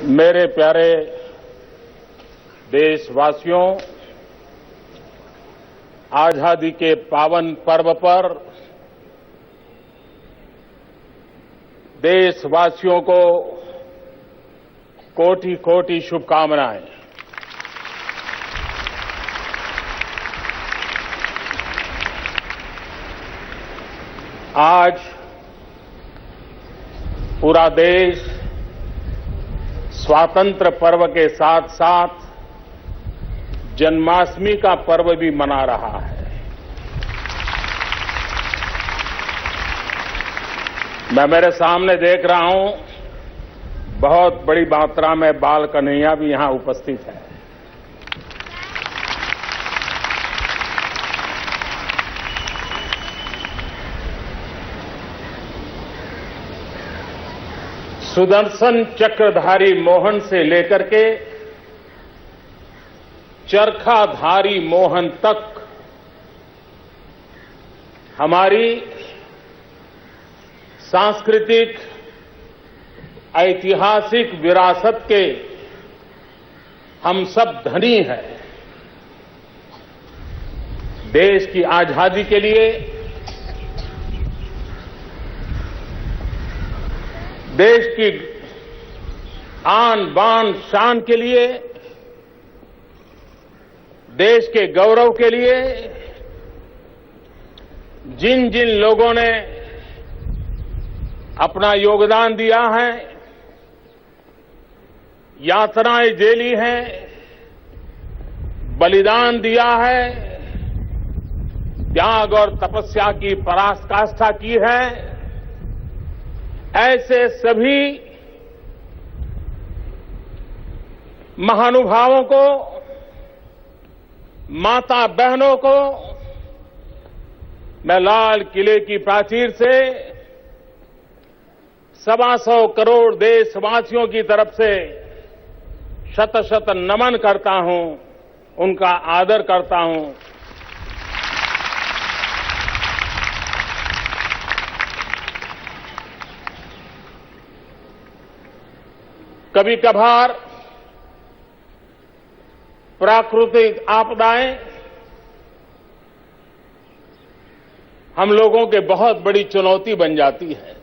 मेरे प्यारे देशवासियों, आजादी के पावन पर्व पर देशवासियों को कोटि कोटि शुभकामनाएं। आज पूरा देश स्वातंत्र्य पर्व के साथ साथ जन्माष्टमी का पर्व भी मना रहा है। मैं मेरे सामने देख रहा हूं, बहुत बड़ी मात्रा में बाल कन्हैया भी यहां उपस्थित है। सुदर्शन चक्रधारी मोहन से लेकर के चरखाधारी मोहन तक हमारी सांस्कृतिक ऐतिहासिक विरासत के हम सब धनी हैं। देश की आजादी के लिए, देश की आन बान शान के लिए, देश के गौरव के लिए जिन जिन लोगों ने अपना योगदान दिया है, यातनाएं झेली हैं, बलिदान दिया है, त्याग और तपस्या की पराकाष्ठा की है, ऐसे सभी महानुभावों को, माता बहनों को मैं लाल किले की प्राचीर से 125 करोड़ देशवासियों की तरफ से शत शत नमन करता हूं, उनका आदर करता हूं। कभी कभार प्राकृतिक आपदाएं हम लोगों के बहुत बड़ी चुनौती बन जाती है।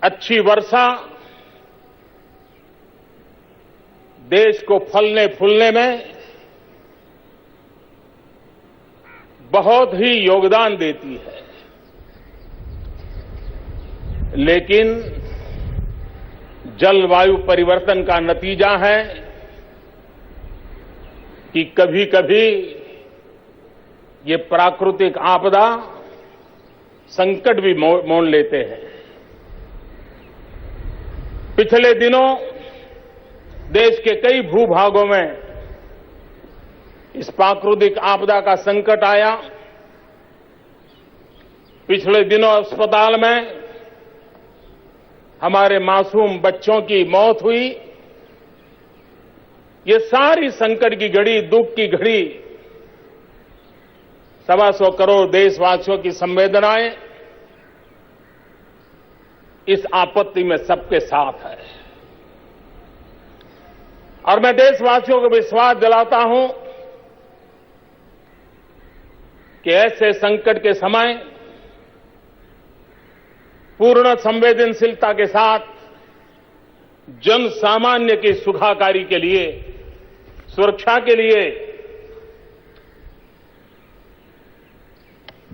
अच्छी वर्षा देश को फलने फूलने में बहुत ही योगदान देती है, लेकिन जलवायु परिवर्तन का नतीजा है कि कभी कभी ये प्राकृतिक आपदा संकट भी मोल लेते हैं। पिछले दिनों देश के कई भूभागों में इस प्राकृतिक आपदा का संकट आया। पिछले दिनों अस्पताल में हमारे मासूम बच्चों की मौत हुई। ये सारी संकट की घड़ी, दुख की घड़ी 125 करोड़ देशवासियों की संवेदनाएं इस आपत्ति में सबके साथ है। और मैं देशवासियों को विश्वास दिलाता हूं कि ऐसे संकट के समय पूर्ण संवेदनशीलता के साथ जन सामान्य की सुखाकारी के लिए, सुरक्षा के लिए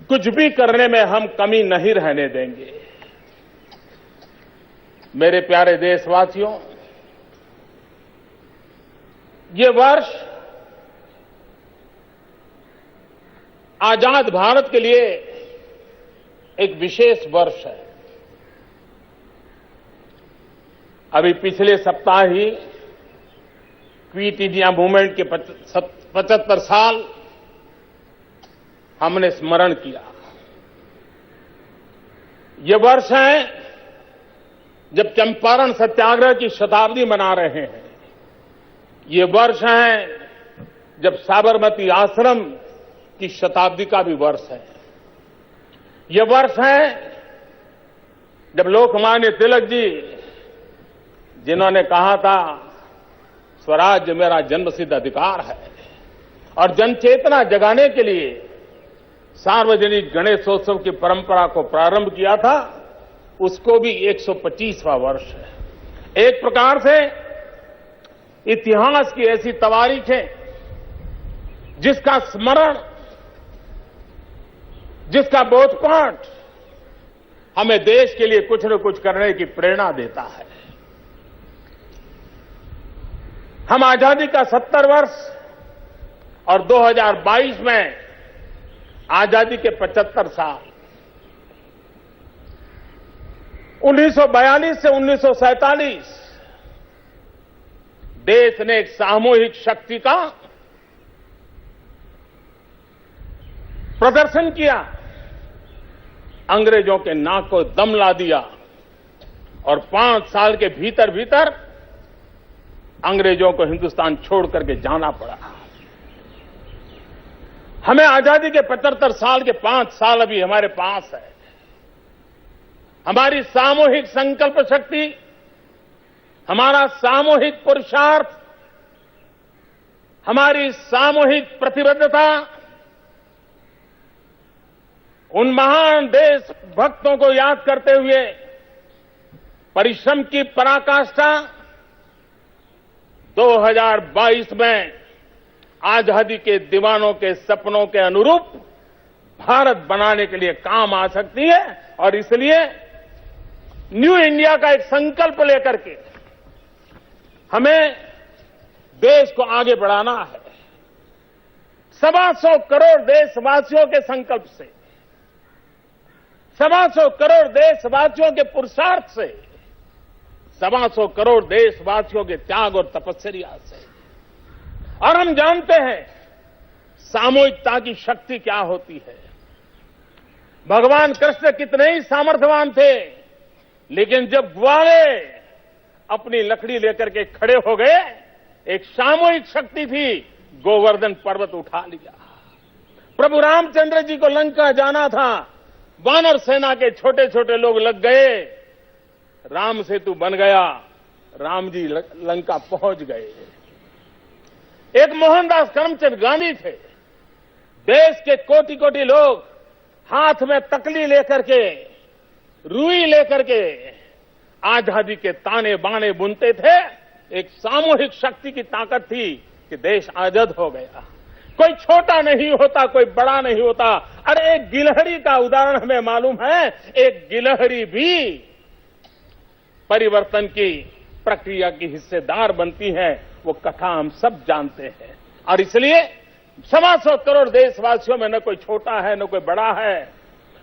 कुछ भी करने में हम कमी नहीं रहने देंगे। मेरे प्यारे देशवासियों, ये वर्ष आजाद भारत के लिए एक विशेष वर्ष है। अभी पिछले सप्ताह ही क्विट इंडिया मूवमेंट के 75 साल हमने स्मरण किया। ये वर्ष है जब चंपारण सत्याग्रह की शताब्दी मना रहे हैं। ये वर्ष है जब साबरमती आश्रम की शताब्दी का भी वर्ष है। ये वर्ष है जब लोकमान्य तिलक जी, जिन्होंने कहा था स्वराज्य मेरा जन्मसिद्ध अधिकार है, और जनचेतना जगाने के लिए सार्वजनिक गणेशोत्सव की परंपरा को प्रारंभ किया था, उसको भी 125वां वर्ष है। एक प्रकार से इतिहास की ऐसी तवारीखें जिसका स्मरण, जिसका बोधपाठ हमें देश के लिए कुछ न कुछ करने की प्रेरणा देता है। हम आजादी का 70 वर्ष और 2022 में आजादी के 75 साल, 1942 से 1947 देश ने एक सामूहिक शक्ति का प्रदर्शन किया, अंग्रेजों के नाक को दम ला दिया और 5 साल के भीतर भीतर अंग्रेजों को हिंदुस्तान छोड़ करके जाना पड़ा। हमें आजादी के 75 साल के 5 साल अभी हमारे पास है। हमारी सामूहिक संकल्प शक्ति, हमारा सामूहिक पुरुषार्थ, हमारी सामूहिक प्रतिबद्धता उन महान देशभक्तों को याद करते हुए परिश्रम की पराकाष्ठा 2022 में आजादी के दीवानों के सपनों के अनुरूप भारत बनाने के लिए काम आ सकती है। और इसलिए न्यू इंडिया का एक संकल्प लेकर के हमें देश को आगे बढ़ाना है। 125 करोड़ देशवासियों के संकल्प से, 125 करोड़ देशवासियों के पुरुषार्थ से, 125 करोड़ देशवासियों के त्याग और तपस्या से। और हम जानते हैं सामूहिकता की शक्ति क्या होती है। भगवान कृष्ण कितने ही सामर्थ्यवान थे, लेकिन जब ग्वाले अपनी लकड़ी लेकर के खड़े हो गए, एक सामूहिक शक्ति थी, गोवर्धन पर्वत उठा लिया। प्रभु रामचंद्र जी को लंका जाना था, वानर सेना के छोटे छोटे लोग लग गए, राम सेतु बन गया, राम जी लंका पहुंच गए। एक मोहनदास करमचंद गांधी थे, देश के कोटि कोटि लोग हाथ में तकली लेकर के, रुई लेकर के आजादी के ताने बाने बुनते थे। एक सामूहिक शक्ति की ताकत थी कि देश आजाद हो गया। कोई छोटा नहीं होता, कोई बड़ा नहीं होता। अरे एक गिलहरी का उदाहरण हमें मालूम है, एक गिलहरी भी परिवर्तन की प्रक्रिया की हिस्सेदार बनती है। वो कथा हम सब जानते हैं। और इसलिए 125 करोड़ देशवासियों में न कोई छोटा है न कोई बड़ा है,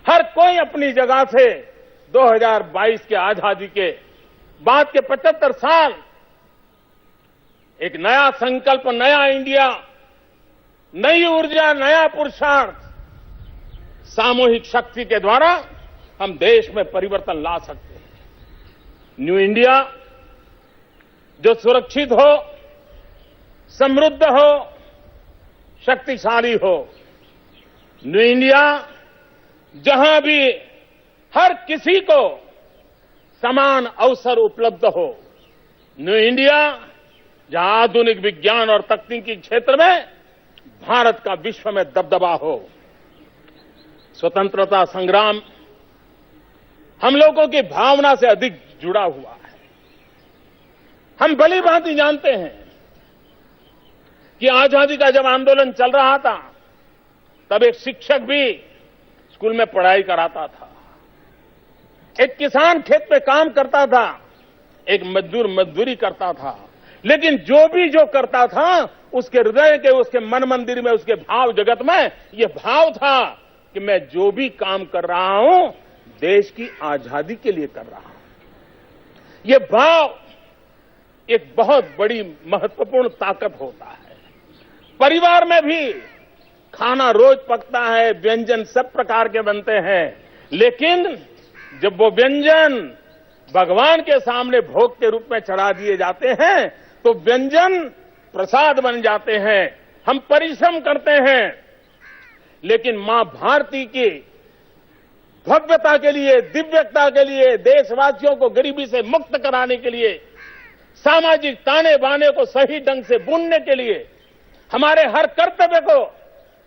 हर कोई अपनी जगह से 2022 के आजादी के बाद के 75 साल एक नया संकल्प, नया इंडिया, नई ऊर्जा, नया पुरुषार्थ, सामूहिक शक्ति के द्वारा हम देश में परिवर्तन ला सकते हैं। न्यू इंडिया जो सुरक्षित हो, समृद्ध हो, शक्तिशाली हो। न्यू इंडिया जहां भी हर किसी को समान अवसर उपलब्ध हो। न्यू इंडिया जहां आधुनिक विज्ञान और तकनीकी क्षेत्र में भारत का विश्व में दबदबा हो। स्वतंत्रता संग्राम हम लोगों की भावना से अधिक जुड़ा हुआ है। हम भली भांति जानते हैं कि आजादी का जब आंदोलन चल रहा था, तब एक शिक्षक भी स्कूल में पढ़ाई कराता था, एक किसान खेत पे काम करता था, एक मजदूर मजदूरी करता था। लेकिन जो भी जो करता था, उसके हृदय के, उसके मन मंदिर में, उसके भाव जगत में यह भाव था कि मैं जो भी काम कर रहा हूं, देश की आजादी के लिए कर रहा हूं। यह भाव एक बहुत बड़ी महत्वपूर्ण ताकत होता है। परिवार में भी खाना रोज पकता है, व्यंजन सब प्रकार के बनते हैं, लेकिन जब वो व्यंजन भगवान के सामने भोग के रूप में चढ़ा दिए जाते हैं, तो व्यंजन प्रसाद बन जाते हैं। हम परिश्रम करते हैं, लेकिन मां भारती की भव्यता के लिए, दिव्यता के लिए, देशवासियों को गरीबी से मुक्त कराने के लिए, सामाजिक ताने बाने को सही ढंग से बुनने के लिए, हमारे हर कर्तव्य को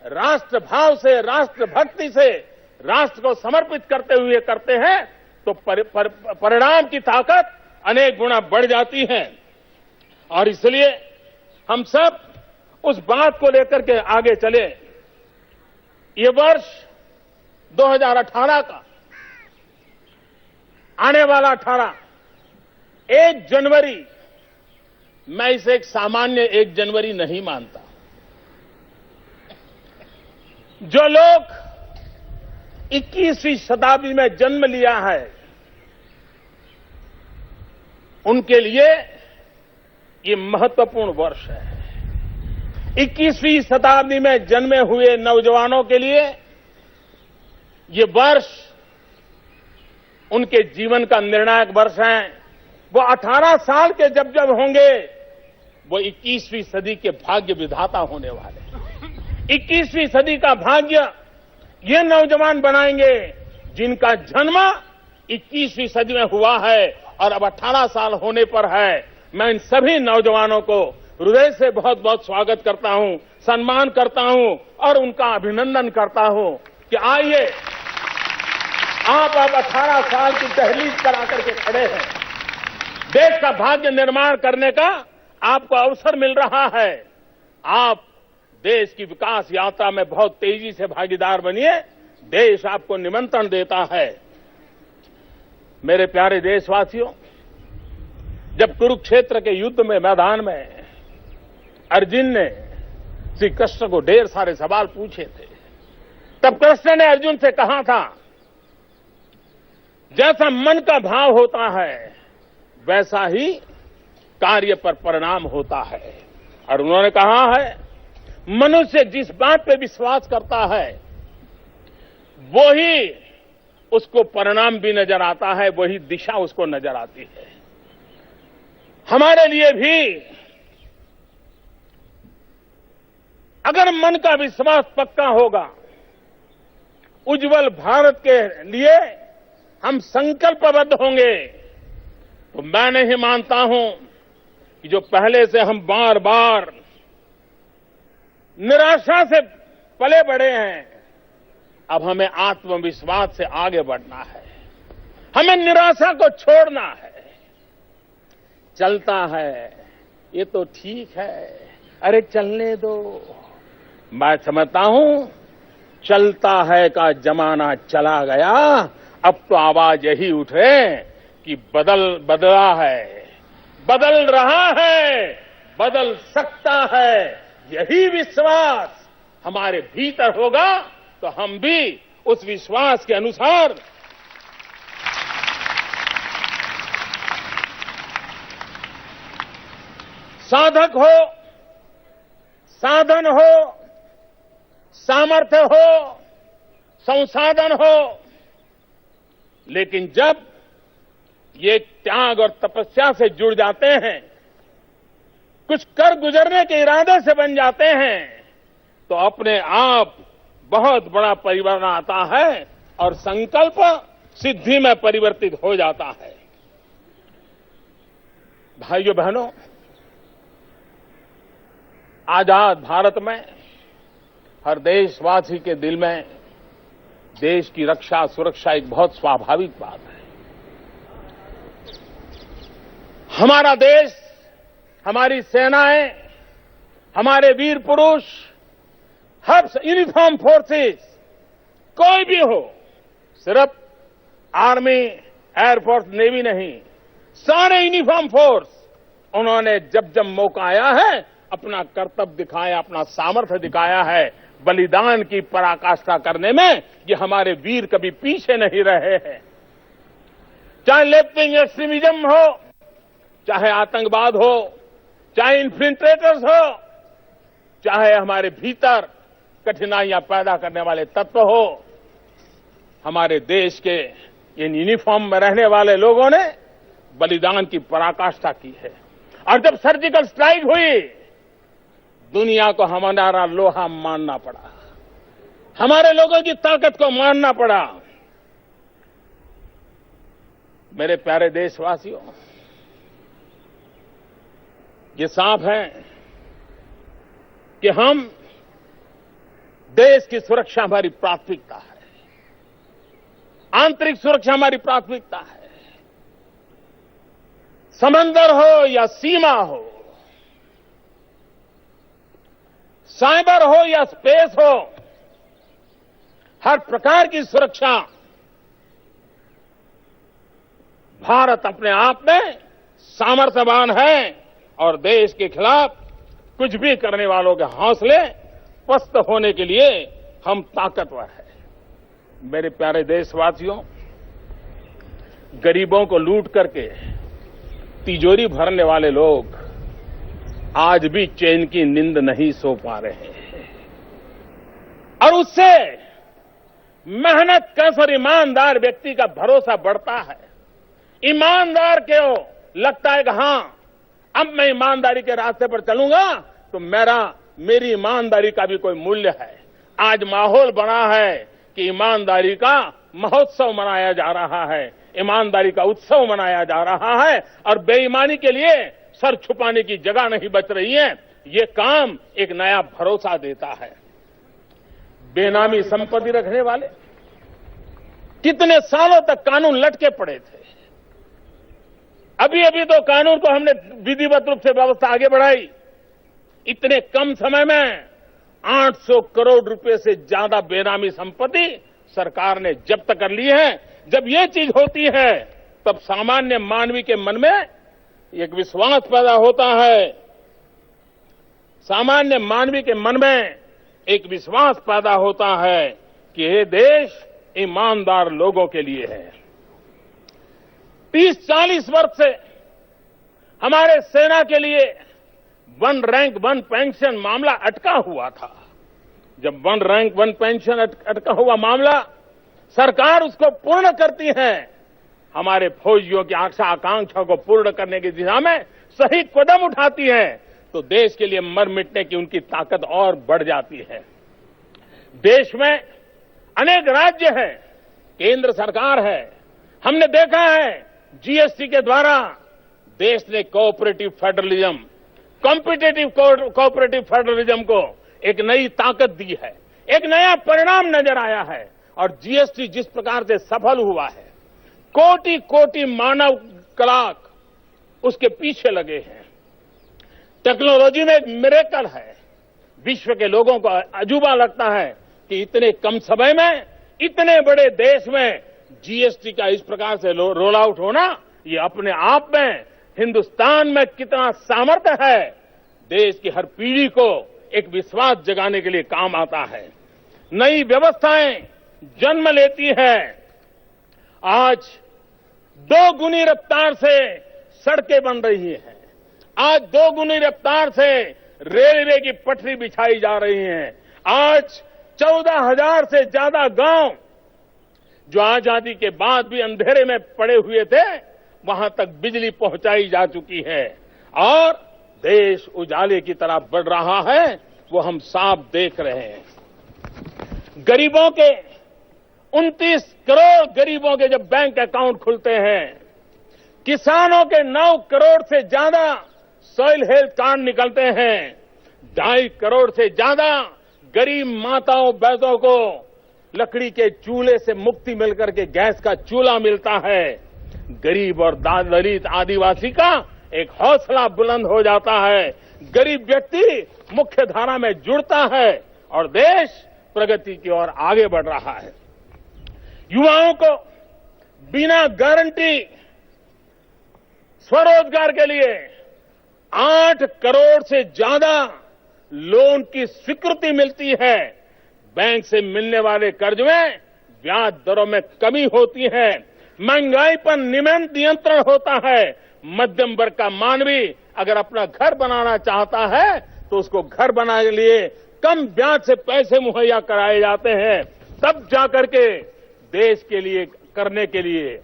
राष्ट्र भाव से, राष्ट्र भक्ति से, राष्ट्र को समर्पित करते हुए करते हैं तो परिणाम की ताकत अनेक गुना बढ़ जाती है। और इसलिए हम सब उस बात को लेकर के आगे चले। ये वर्ष 2018 का आने वाला 1 जनवरी, मैं इसे एक सामान्य 1 जनवरी नहीं मानता। जो लोग 21वीं शताब्दी में जन्म लिया है, उनके लिए ये महत्वपूर्ण वर्ष है। 21वीं शताब्दी में जन्मे हुए नौजवानों के लिए ये वर्ष उनके जीवन का निर्णायक वर्ष है। वो 18 साल के जब होंगे, वो 21वीं सदी के भाग्य विधाता होने वाले हैं। 21वीं सदी का भाग्य ये नौजवान बनाएंगे जिनका जन्म 21वीं सदी में हुआ है और अब 18 साल होने पर है। मैं इन सभी नौजवानों को हृदय से बहुत बहुत स्वागत करता हूं, सम्मान करता हूं और उनका अभिनंदन करता हूं कि आइए, आप अब 18 साल की दहलीज पर आकर के खड़े हैं। देश का भाग्य निर्माण करने का आपको अवसर मिल रहा है। आप देश की विकास यात्रा में बहुत तेजी से भागीदार बनिए। देश आपको निमंत्रण देता है। मेरे प्यारे देशवासियों, जब कुरुक्षेत्र के युद्ध में मैदान में अर्जुन ने श्री कृष्ण को ढेर सारे सवाल पूछे थे, तब कृष्ण ने अर्जुन से कहा था, जैसा मन का भाव होता है वैसा ही कार्य पर परिणाम होता है। और उन्होंने कहा है, मनुष्य जिस बात पे विश्वास करता है वही उसको परिणाम भी नजर आता है, वही दिशा उसको नजर आती है। हमारे लिए भी अगर मन का विश्वास पक्का होगा, उज्जवल भारत के लिए हम संकल्पबद्ध होंगे, तो मैं नहीं मानता हूं कि जो पहले से हम बार बार निराशा से पले बढ़े हैं, अब हमें आत्मविश्वास से आगे बढ़ना है। हमें निराशा को छोड़ना है। चलता है, ये तो ठीक है, अरे चलने दो। मैं समझता हूं चलता है का जमाना चला गया। अब तो आवाज यही उठे कि बदला है, बदल रहा है, बदल सकता है। यही विश्वास हमारे भीतर होगा तो हम भी उस विश्वास के अनुसार साधक हो, साधन हो, सामर्थ्य हो, संसाधन हो, लेकिन जब ये त्याग और तपस्या से जुड़ जाते हैं, कुछ कर गुजरने के इरादे से बन जाते हैं, तो अपने आप बहुत बड़ा परिवर्तन आता है और संकल्प सिद्धि में परिवर्तित हो जाता है। भाइयों बहनों, आजाद भारत में हर देशवासी के दिल में देश की रक्षा सुरक्षा एक बहुत स्वाभाविक बात है। हमारा देश, हमारी सेनाएं, हमारे वीर पुरुष, हर यूनिफॉर्म फोर्सेस, कोई भी हो, सिर्फ आर्मी, एयरफोर्स, नेवी नहीं, सारे यूनिफॉर्म फोर्स, उन्होंने जब जब मौका आया है अपना कर्तव्य दिखाया, अपना सामर्थ्य दिखाया है। बलिदान की पराकाष्ठा करने में ये हमारे वीर कभी पीछे नहीं रहे हैं। चाहे लेफ्ट विंग एक्सट्रीमिज्म हो, चाहे आतंकवाद हो, चाहे इन्फिल्ट्रेटर्स हो, चाहे हमारे भीतर कठिनाइयां पैदा करने वाले तत्व हो, हमारे देश के इन यूनिफॉर्म में रहने वाले लोगों ने बलिदान की पराकाष्ठा की है। और जब सर्जिकल स्ट्राइक हुई, दुनिया को हमारा लोहा मानना पड़ा, हमारे लोगों की ताकत को मानना पड़ा। मेरे प्यारे देशवासियों, ये साफ है कि हम देश की सुरक्षा हमारी प्राथमिकता है, आंतरिक सुरक्षा हमारी प्राथमिकता है। समंदर हो या सीमा हो, साइबर हो या स्पेस हो, हर प्रकार की सुरक्षा भारत अपने आप में सामर्थ्यवान है और देश के खिलाफ कुछ भी करने वालों के हौसले पस्त होने के लिए हम ताकतवर हैं। मेरे प्यारे देशवासियों, गरीबों को लूट करके तिजोरी भरने वाले लोग आज भी चैन की नींद नहीं सो पा रहे हैं और उससे मेहनतकश और ईमानदार व्यक्ति का भरोसा बढ़ता है। ईमानदार को लगता है कि हां, अब मैं ईमानदारी के रास्ते पर चलूंगा तो मेरी ईमानदारी का भी कोई मूल्य है। आज माहौल बना है कि ईमानदारी का महोत्सव मनाया जा रहा है, ईमानदारी का उत्सव मनाया जा रहा है और बेईमानी के लिए सर छुपाने की जगह नहीं बच रही है। ये काम एक नया भरोसा देता है। बेनामी संपत्ति रखने वाले कितने सालों तक कानून लटके पड़े थे। अभी तो कानून को हमने विधिवत रूप से व्यवस्था आगे बढ़ाई। इतने कम समय में 800 करोड़ रुपए से ज्यादा बेनामी संपत्ति सरकार ने जब्त कर ली है। जब ये चीज होती है तब सामान्य मानवी के मन में एक विश्वास पैदा होता है। सामान्य मानवी के मन में एक विश्वास पैदा होता है कि ये देश ईमानदार लोगों के लिए है। 30-40 वर्ष से हमारे सेना के लिए वन रैंक वन पेंशन मामला अटका हुआ था। जब वन रैंक वन पेंशन अटका हुआ मामला सरकार उसको पूर्ण करती है, हमारे फौजियों की आशा आकांक्षा को पूर्ण करने की दिशा में सही कदम उठाती है, तो देश के लिए मर मिटने की उनकी ताकत और बढ़ जाती है। देश में अनेक राज्य हैं, केंद्र सरकार है। हमने देखा है जीएसटी के द्वारा देश ने cooperative federalism, competitive cooperative federalism को एक नई ताकत दी है, एक नया परिणाम नजर आया है। और जीएसटी जिस प्रकार से सफल हुआ है, कोटि कोटि मानव कलाक उसके पीछे लगे हैं। टेक्नोलॉजी में एक मिरेकल है। विश्व के लोगों को अजूबा लगता है कि इतने कम समय में इतने बड़े देश में जीएसटी का इस प्रकार से रोल आउट होना, ये अपने आप में हिंदुस्तान में कितना सामर्थ्य है। देश की हर पीढ़ी को एक विश्वास जगाने के लिए काम आता है। नई व्यवस्थाएं जन्म लेती है। आज 2 गुनी रफ्तार से सड़कें बन रही हैं। आज 2 गुनी रफ्तार से रेलवे की पटरी बिछाई जा रही है। आज 14,000 से ज्यादा गांव जो आजादी के बाद भी अंधेरे में पड़े हुए थे, वहां तक बिजली पहुंचाई जा चुकी है और देश उजाले की तरफ बढ़ रहा है, वो हम साफ देख रहे हैं। गरीबों के 29 करोड़ गरीबों के जब बैंक अकाउंट खुलते हैं, किसानों के 9 करोड़ से ज्यादा सॉइल हेल्थ कार्ड निकलते हैं, 2.5 करोड़ से ज्यादा गरीब माताओं बहनों को लकड़ी के चूल्हे से मुक्ति मिलकर के गैस का चूल्हा मिलता है। गरीब और दलित आदिवासी का एक हौसला बुलंद हो जाता है। गरीब व्यक्ति मुख्य धारा में जुड़ता है और देश प्रगति की ओर आगे बढ़ रहा है। युवाओं को बिना गारंटी स्वरोजगार के लिए 8 करोड़ से ज्यादा लोन की स्वीकृति मिलती है। बैंक से मिलने वाले कर्ज में ब्याज दरों में कमी होती है। महंगाई पर नियंत्रण होता है। मध्यम वर्ग का मानवी अगर अपना घर बनाना चाहता है तो उसको घर बनाने के लिए कम ब्याज से पैसे मुहैया कराए जाते हैं। तब जाकर के देश के लिए करने के लिए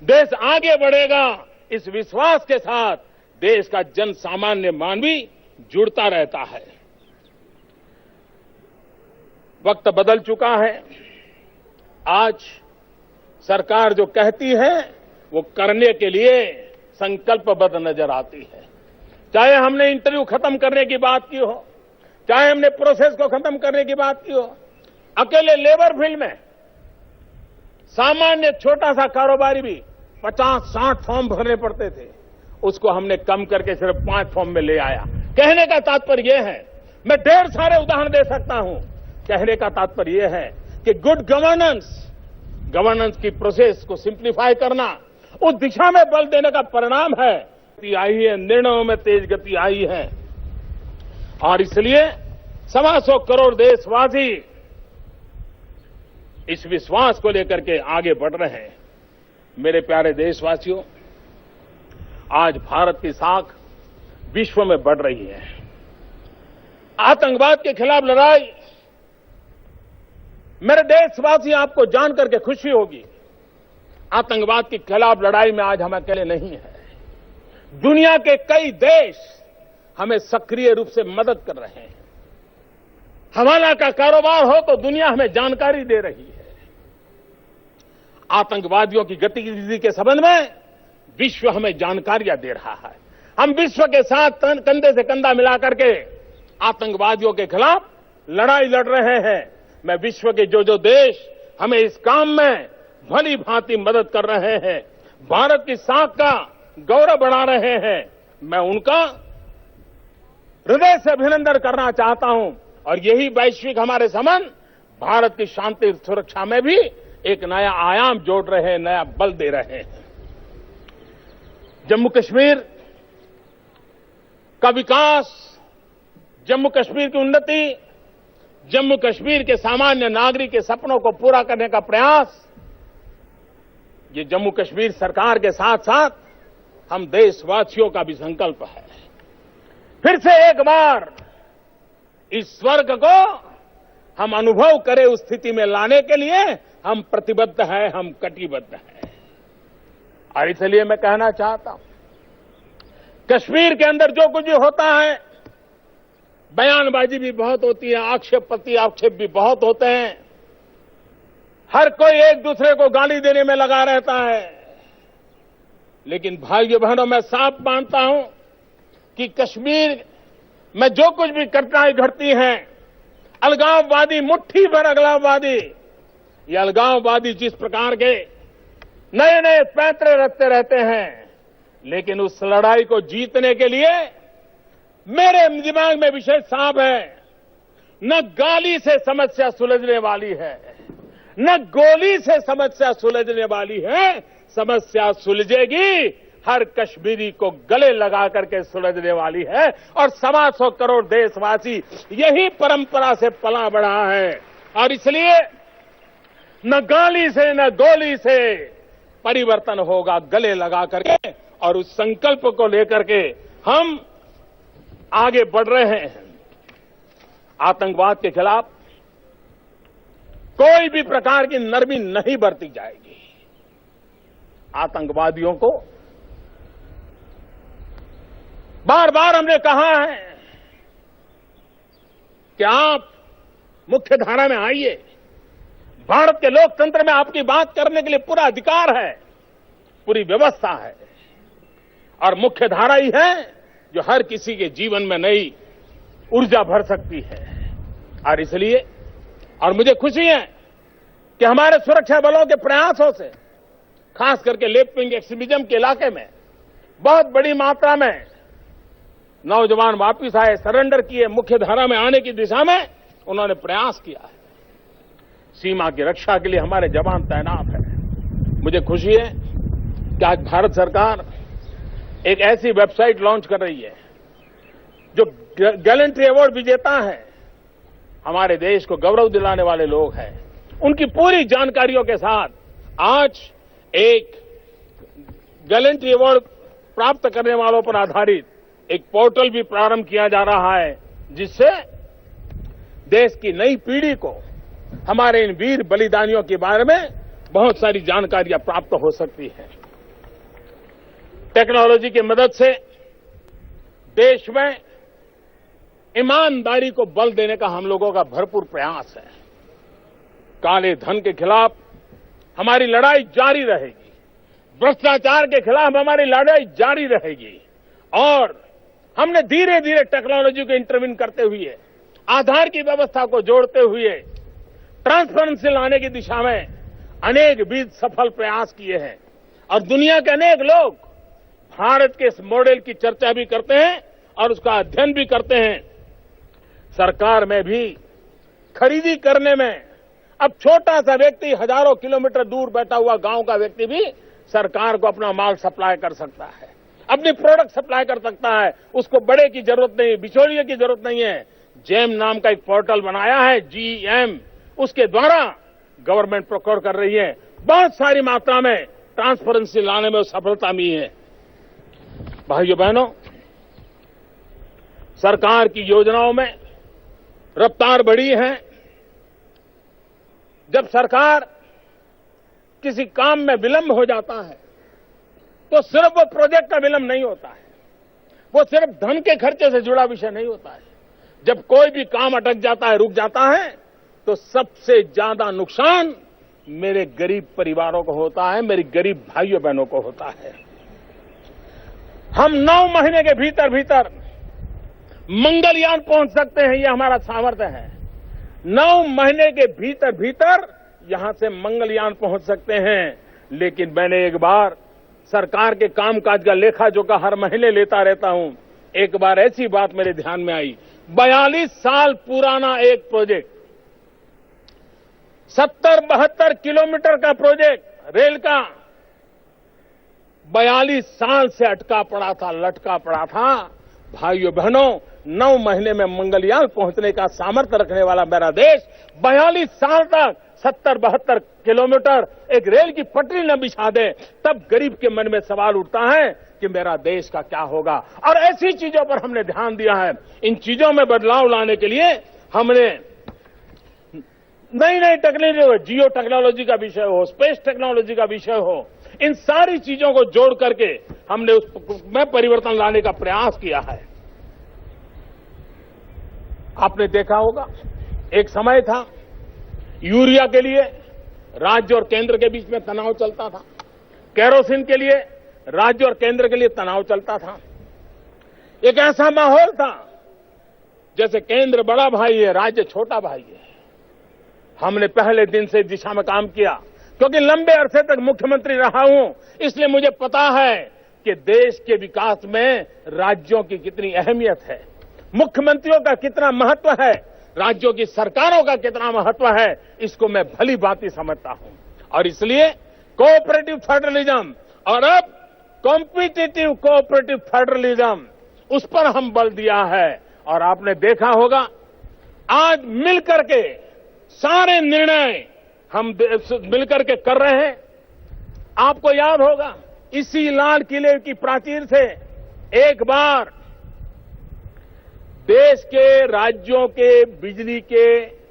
देश आगे बढ़ेगा। इस विश्वास के साथ देश का जन सामान्य मानवी जुड़ता रहता है। वक्त बदल चुका है। आज सरकार जो कहती है वो करने के लिए संकल्पबद्ध नजर आती है। चाहे हमने इंटरव्यू खत्म करने की बात की हो, चाहे हमने प्रोसेस को खत्म करने की बात की हो, अकेले लेबर फील्ड में सामान्य छोटा सा कारोबारी भी 50-60 फॉर्म भरने पड़ते थे, उसको हमने कम करके सिर्फ 5 फॉर्म में ले आया। कहने का तात्पर्य यह है, मैं ढेर सारे उदाहरण दे सकता हूं, कहने का तात्पर्य यह है कि गुड गवर्नेंस की प्रोसेस को सिंप्लीफाई करना, उस दिशा में बल देने का परिणाम है। आई है, निर्णयों में तेज गति आई है, और इसलिए 125 करोड़ देशवासी इस विश्वास को लेकर के आगे बढ़ रहे हैं। मेरे प्यारे देशवासियों, आज भारत की साख विश्व में बढ़ रही है। आतंकवाद के खिलाफ लड़ाई, मेरे देशवासी आपको जानकर के खुशी होगी, आतंकवाद के खिलाफ लड़ाई में आज हम अकेले नहीं हैं। दुनिया के कई देश हमें सक्रिय रूप से मदद कर रहे हैं। हवाला का कारोबार हो तो दुनिया हमें जानकारी दे रही है। आतंकवादियों की गतिविधि के संबंध में विश्व हमें जानकारियां दे रहा है। हम विश्व के साथ कंधे से कंधा मिलाकर के आतंकवादियों के खिलाफ लड़ाई लड़ रहे हैं। मैं विश्व के जो देश हमें इस काम में भली भांति मदद कर रहे हैं, भारत की साख का गौरव बढ़ा रहे हैं, मैं उनका हृदय से अभिनंदन करना चाहता हूं। और यही वैश्विक हमारे संबंध भारत की शांति सुरक्षा में भी एक नया आयाम जोड़ रहे हैं, नया बल दे रहे हैं। जम्मू कश्मीर का विकास, जम्मू कश्मीर की उन्नति, जम्मू कश्मीर के सामान्य नागरिक के सपनों को पूरा करने का प्रयास, ये जम्मू कश्मीर सरकार के साथ साथ हम देशवासियों का भी संकल्प है। फिर से एक बार इस स्वर्ग को हम अनुभव करें, उस स्थिति में लाने के लिए हम प्रतिबद्ध हैं, हम कटिबद्ध हैं। और इसलिए मैं कहना चाहता हूं, कश्मीर के अंदर जो कुछ भी होता है, बयानबाजी भी बहुत होती है, आक्षेप भी बहुत होते हैं, हर कोई एक दूसरे को गाली देने में लगा रहता है। लेकिन भाइयों बहनों, मैं साफ मानता हूं कि कश्मीर में जो कुछ भी घटनाएं घटती हैं, अलगाववादी, मुट्ठी भर अलगाववादी, ये अलगाववादी जिस प्रकार के नए नए पैंतरे रखते रहते हैं, लेकिन उस लड़ाई को जीतने के लिए मेरे दिमाग में विषय साफ है, न गाली से समस्या सुलझने वाली है, न गोली से समस्या सुलझने वाली है। समस्या सुलझेगी हर कश्मीरी को गले लगा करके सुलझने वाली है। और 125 करोड़ देशवासी यही परंपरा से पला बढ़ा है। और इसलिए न गाली से न गोली से परिवर्तन होगा, गले लगा करके, और उस संकल्प को लेकर के हम आगे बढ़ रहे हैं। आतंकवाद के खिलाफ कोई भी प्रकार की नरमी नहीं बरती जाएगी। आतंकवादियों को बार बार हमने कहा है कि आप मुख्य धारा में आइए, भारत के लोकतंत्र में आपकी बात करने के लिए पूरा अधिकार है, पूरी व्यवस्था है, और मुख्य धारा ही है जो हर किसी के जीवन में नई ऊर्जा भर सकती है। और इसलिए, और मुझे खुशी है कि हमारे सुरक्षा बलों के प्रयासों से, खास करके लेफ्ट विंग एक्सट्रीमिज्म के इलाके में बहुत बड़ी मात्रा में नौजवान वापिस आए, सरेंडर किए, मुख्य धारा में आने की दिशा में उन्होंने प्रयास किया है। सीमा की रक्षा के लिए हमारे जवान तैनात हैं। मुझे खुशी है कि आज भारत सरकार एक ऐसी वेबसाइट लॉन्च कर रही है जो गैलेंट्री अवार्ड विजेता है, हमारे देश को गौरव दिलाने वाले लोग हैं, उनकी पूरी जानकारियों के साथ आज एक गैलेंट्री अवार्ड प्राप्त करने वालों पर आधारित एक पोर्टल भी प्रारंभ किया जा रहा है, जिससे देश की नई पीढ़ी को हमारे इन वीर बलिदानियों के बारे में बहुत सारी जानकारियां प्राप्त हो सकती है। टेक्नोलॉजी की मदद से देश में ईमानदारी को बल देने का हम लोगों का भरपूर प्रयास है। काले धन के खिलाफ हमारी लड़ाई जारी रहेगी। भ्रष्टाचार के खिलाफ हमारी लड़ाई जारी रहेगी और हमने धीरे धीरे टेक्नोलॉजी को इंटरवीन करते हुए आधार की व्यवस्था को जोड़ते हुए ट्रांसपेरेंसी लाने की दिशा में अनेक विध सफल प्रयास किए हैं और दुनिया के अनेक लोग भारत के इस मॉडल की चर्चा भी करते हैं और उसका अध्ययन भी करते हैं। सरकार में भी खरीदी करने में अब छोटा सा व्यक्ति हजारों किलोमीटर दूर बैठा हुआ गांव का व्यक्ति भी सरकार को अपना माल सप्लाई कर सकता है, अपनी प्रोडक्ट सप्लाई कर सकता है। उसको बड़े की जरूरत नहीं, बिचौलिए की जरूरत नहीं है। जेम नाम का एक पोर्टल बनाया है, GEM, उसके द्वारा गवर्नमेंट प्रोक्योर कर रही है। बहुत सारी मात्रा में ट्रांसपेरेंसी लाने में सफलता मिली है। भाइयों बहनों, सरकार की योजनाओं में रफ्तार बढ़ी है। जब सरकार किसी काम में विलंब हो जाता है तो सिर्फ वो प्रोजेक्ट का विलंब नहीं होता है, वो सिर्फ धन के खर्चे से जुड़ा विषय नहीं होता है। जब कोई भी काम अटक जाता है, रुक जाता है, तो सबसे ज्यादा नुकसान मेरे गरीब परिवारों को होता है, मेरी गरीब भाइयों बहनों को होता है। हम 9 महीने के भीतर भीतर मंगलयान पहुंच सकते हैं, यह हमारा सामर्थ्य है। 9 महीने के भीतर भीतर यहां से मंगलयान पहुंच सकते हैं। लेकिन मैंने एक बार सरकार के कामकाज का लेखा जोखा हर महीने लेता रहता हूं। एक बार ऐसी बात मेरे ध्यान में आई, 42 साल पुराना एक प्रोजेक्ट, 70-72 किलोमीटर का प्रोजेक्ट रेल का, 42 साल से अटका पड़ा था, लटका पड़ा था। भाइयों बहनों, 9 महीने में मंगलयान पहुंचने का सामर्थ्य रखने वाला मेरा देश 42 साल तक 70-72 किलोमीटर एक रेल की पटरी न बिछा दे, तब गरीब के मन में सवाल उठता है कि मेरा देश का क्या होगा। और ऐसी चीजों पर हमने ध्यान दिया है। इन चीजों में बदलाव लाने के लिए हमने नई नई टेक्नोलॉजी हो, जियो टेक्नोलॉजी का विषय हो, स्पेस टेक्नोलॉजी का विषय हो, इन सारी चीजों को जोड़ करके हमने उसमें परिवर्तन लाने का प्रयास किया है। आपने देखा होगा, एक समय था यूरिया के लिए राज्य और केंद्र के बीच में तनाव चलता था, केरोसिन के लिए राज्य और केंद्र के लिए तनाव चलता था। एक ऐसा माहौल था जैसे केंद्र बड़ा भाई है, राज्य छोटा भाई है। हमने पहले दिन से दिशा में काम किया, क्योंकि लंबे अरसे तक मुख्यमंत्री रहा हूं, इसलिए मुझे पता है कि देश के विकास में राज्यों की कितनी अहमियत है, मुख्यमंत्रियों का कितना महत्व है, राज्यों की सरकारों का कितना महत्व है, इसको मैं भली भांति समझता हूं। और इसलिए कोऑपरेटिव फेडरलिज्म और अब कॉम्पिटिटिव कोऑपरेटिव फेडरलिज्म, उस पर हम बल दिया है। और आपने देखा होगा, आज मिलकर के सारे निर्णय हम मिलकर के कर रहे हैं। आपको याद होगा, इसी लाल किले की प्राचीर से एक बार देश के राज्यों के बिजली के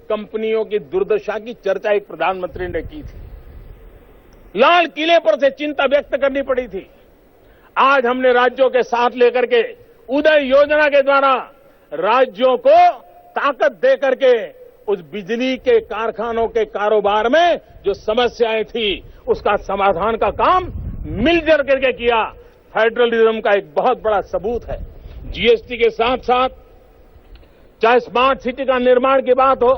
कंपनियों की दुर्दशा की चर्चा एक प्रधानमंत्री ने की थी। लाल किले पर से चिंता व्यक्त करनी पड़ी थी। आज हमने राज्यों के साथ लेकर के उदय योजना के द्वारा राज्यों को ताकत दे करके उस बिजली के कारखानों के कारोबार में जो समस्याएं थी, उसका समाधान का काम मिलजुल करके किया। फेडरलिज्म का एक बहुत बड़ा सबूत है। जीएसटी के साथ साथ चाहे स्मार्ट सिटी का निर्माण की बात हो,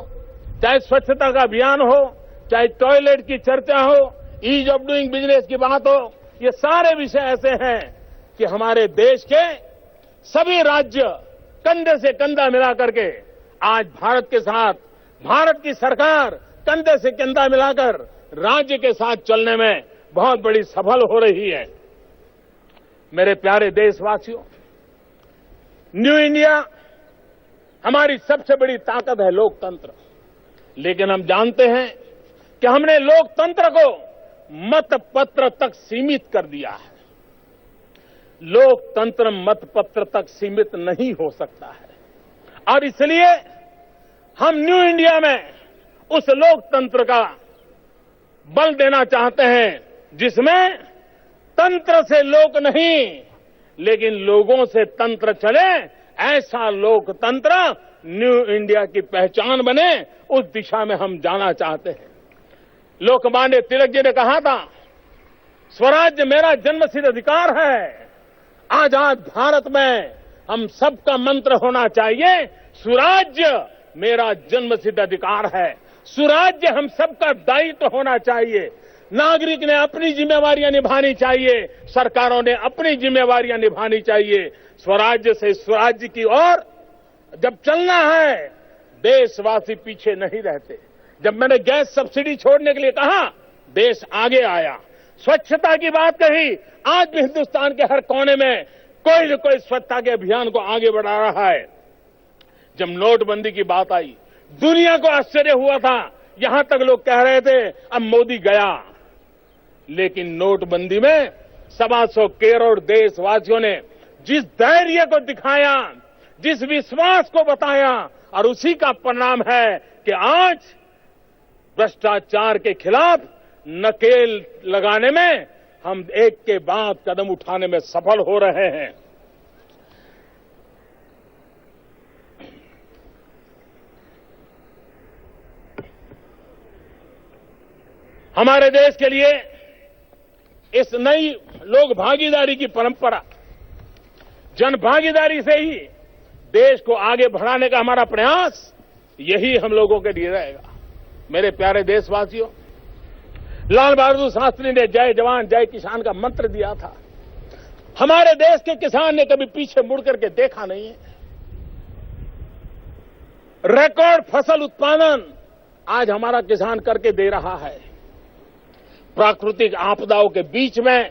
चाहे स्वच्छता का अभियान हो, चाहे टॉयलेट की चर्चा हो, ईज ऑफ डूइंग बिजनेस की बात हो, ये सारे विषय ऐसे हैं कि हमारे देश के सभी राज्य कंधे से कंधा मिला करके आज भारत के साथ, भारत की सरकार कंधे से कंधा मिलाकर राज्य के साथ चलने में बहुत बड़ी सफल हो रही है। मेरे प्यारे देशवासियों, न्यू इंडिया हमारी सबसे बड़ी ताकत है लोकतंत्र। लेकिन हम जानते हैं कि हमने लोकतंत्र को मतपत्र तक सीमित कर दिया है। लोकतंत्र मतपत्र तक सीमित नहीं हो सकता है और इसलिए हम न्यू इंडिया में उस लोकतंत्र का बल देना चाहते हैं जिसमें तंत्र से लोक नहीं, लेकिन लोगों से तंत्र चले, ऐसा लोकतंत्र न्यू इंडिया की पहचान बने, उस दिशा में हम जाना चाहते हैं। लोकमान्य तिलक जी ने कहा था स्वराज्य मेरा जन्मसिद्ध अधिकार है। आजाद भारत में हम सबका मंत्र होना चाहिए, सुराज्य मेरा जन्मसिद्ध अधिकार है। सुराज्य हम सबका दायित्व होना चाहिए। नागरिक ने अपनी जिम्मेवारियां निभानी चाहिए, सरकारों ने अपनी जिम्मेवारियां निभानी चाहिए। स्वराज्य से स्वराज्य की ओर जब चलना है, देशवासी पीछे नहीं रहते। जब मैंने गैस सब्सिडी छोड़ने के लिए कहा, देश आगे आया। स्वच्छता की बात कही, आज भी हिंदुस्तान के हर कोने में कोई न कोई स्वच्छता के अभियान को आगे बढ़ा रहा है। जब नोटबंदी की बात आई, दुनिया को आश्चर्य हुआ था। यहां तक लोग कह रहे थे अब मोदी गया, लेकिन नोटबंदी में 125 करोड़ देशवासियों ने जिस धैर्य को दिखाया, जिस विश्वास को बताया, और उसी का परिणाम है कि आज भ्रष्टाचार के खिलाफ नकेल लगाने में हम एक के बाद कदम उठाने में सफल हो रहे हैं। हमारे देश के लिए इस नई लोक भागीदारी की परंपरा, जन भागीदारी से ही देश को आगे बढ़ाने का हमारा प्रयास, यही हम लोगों के लिए रहेगा। मेरे प्यारे देशवासियों, लाल बहादुर शास्त्री ने जय जवान जय किसान का मंत्र दिया था। हमारे देश के किसान ने कभी पीछे मुड़ करके देखा नहीं है। रिकॉर्ड फसल उत्पादन आज हमारा किसान करके दे रहा है। प्राकृतिक आपदाओं के बीच में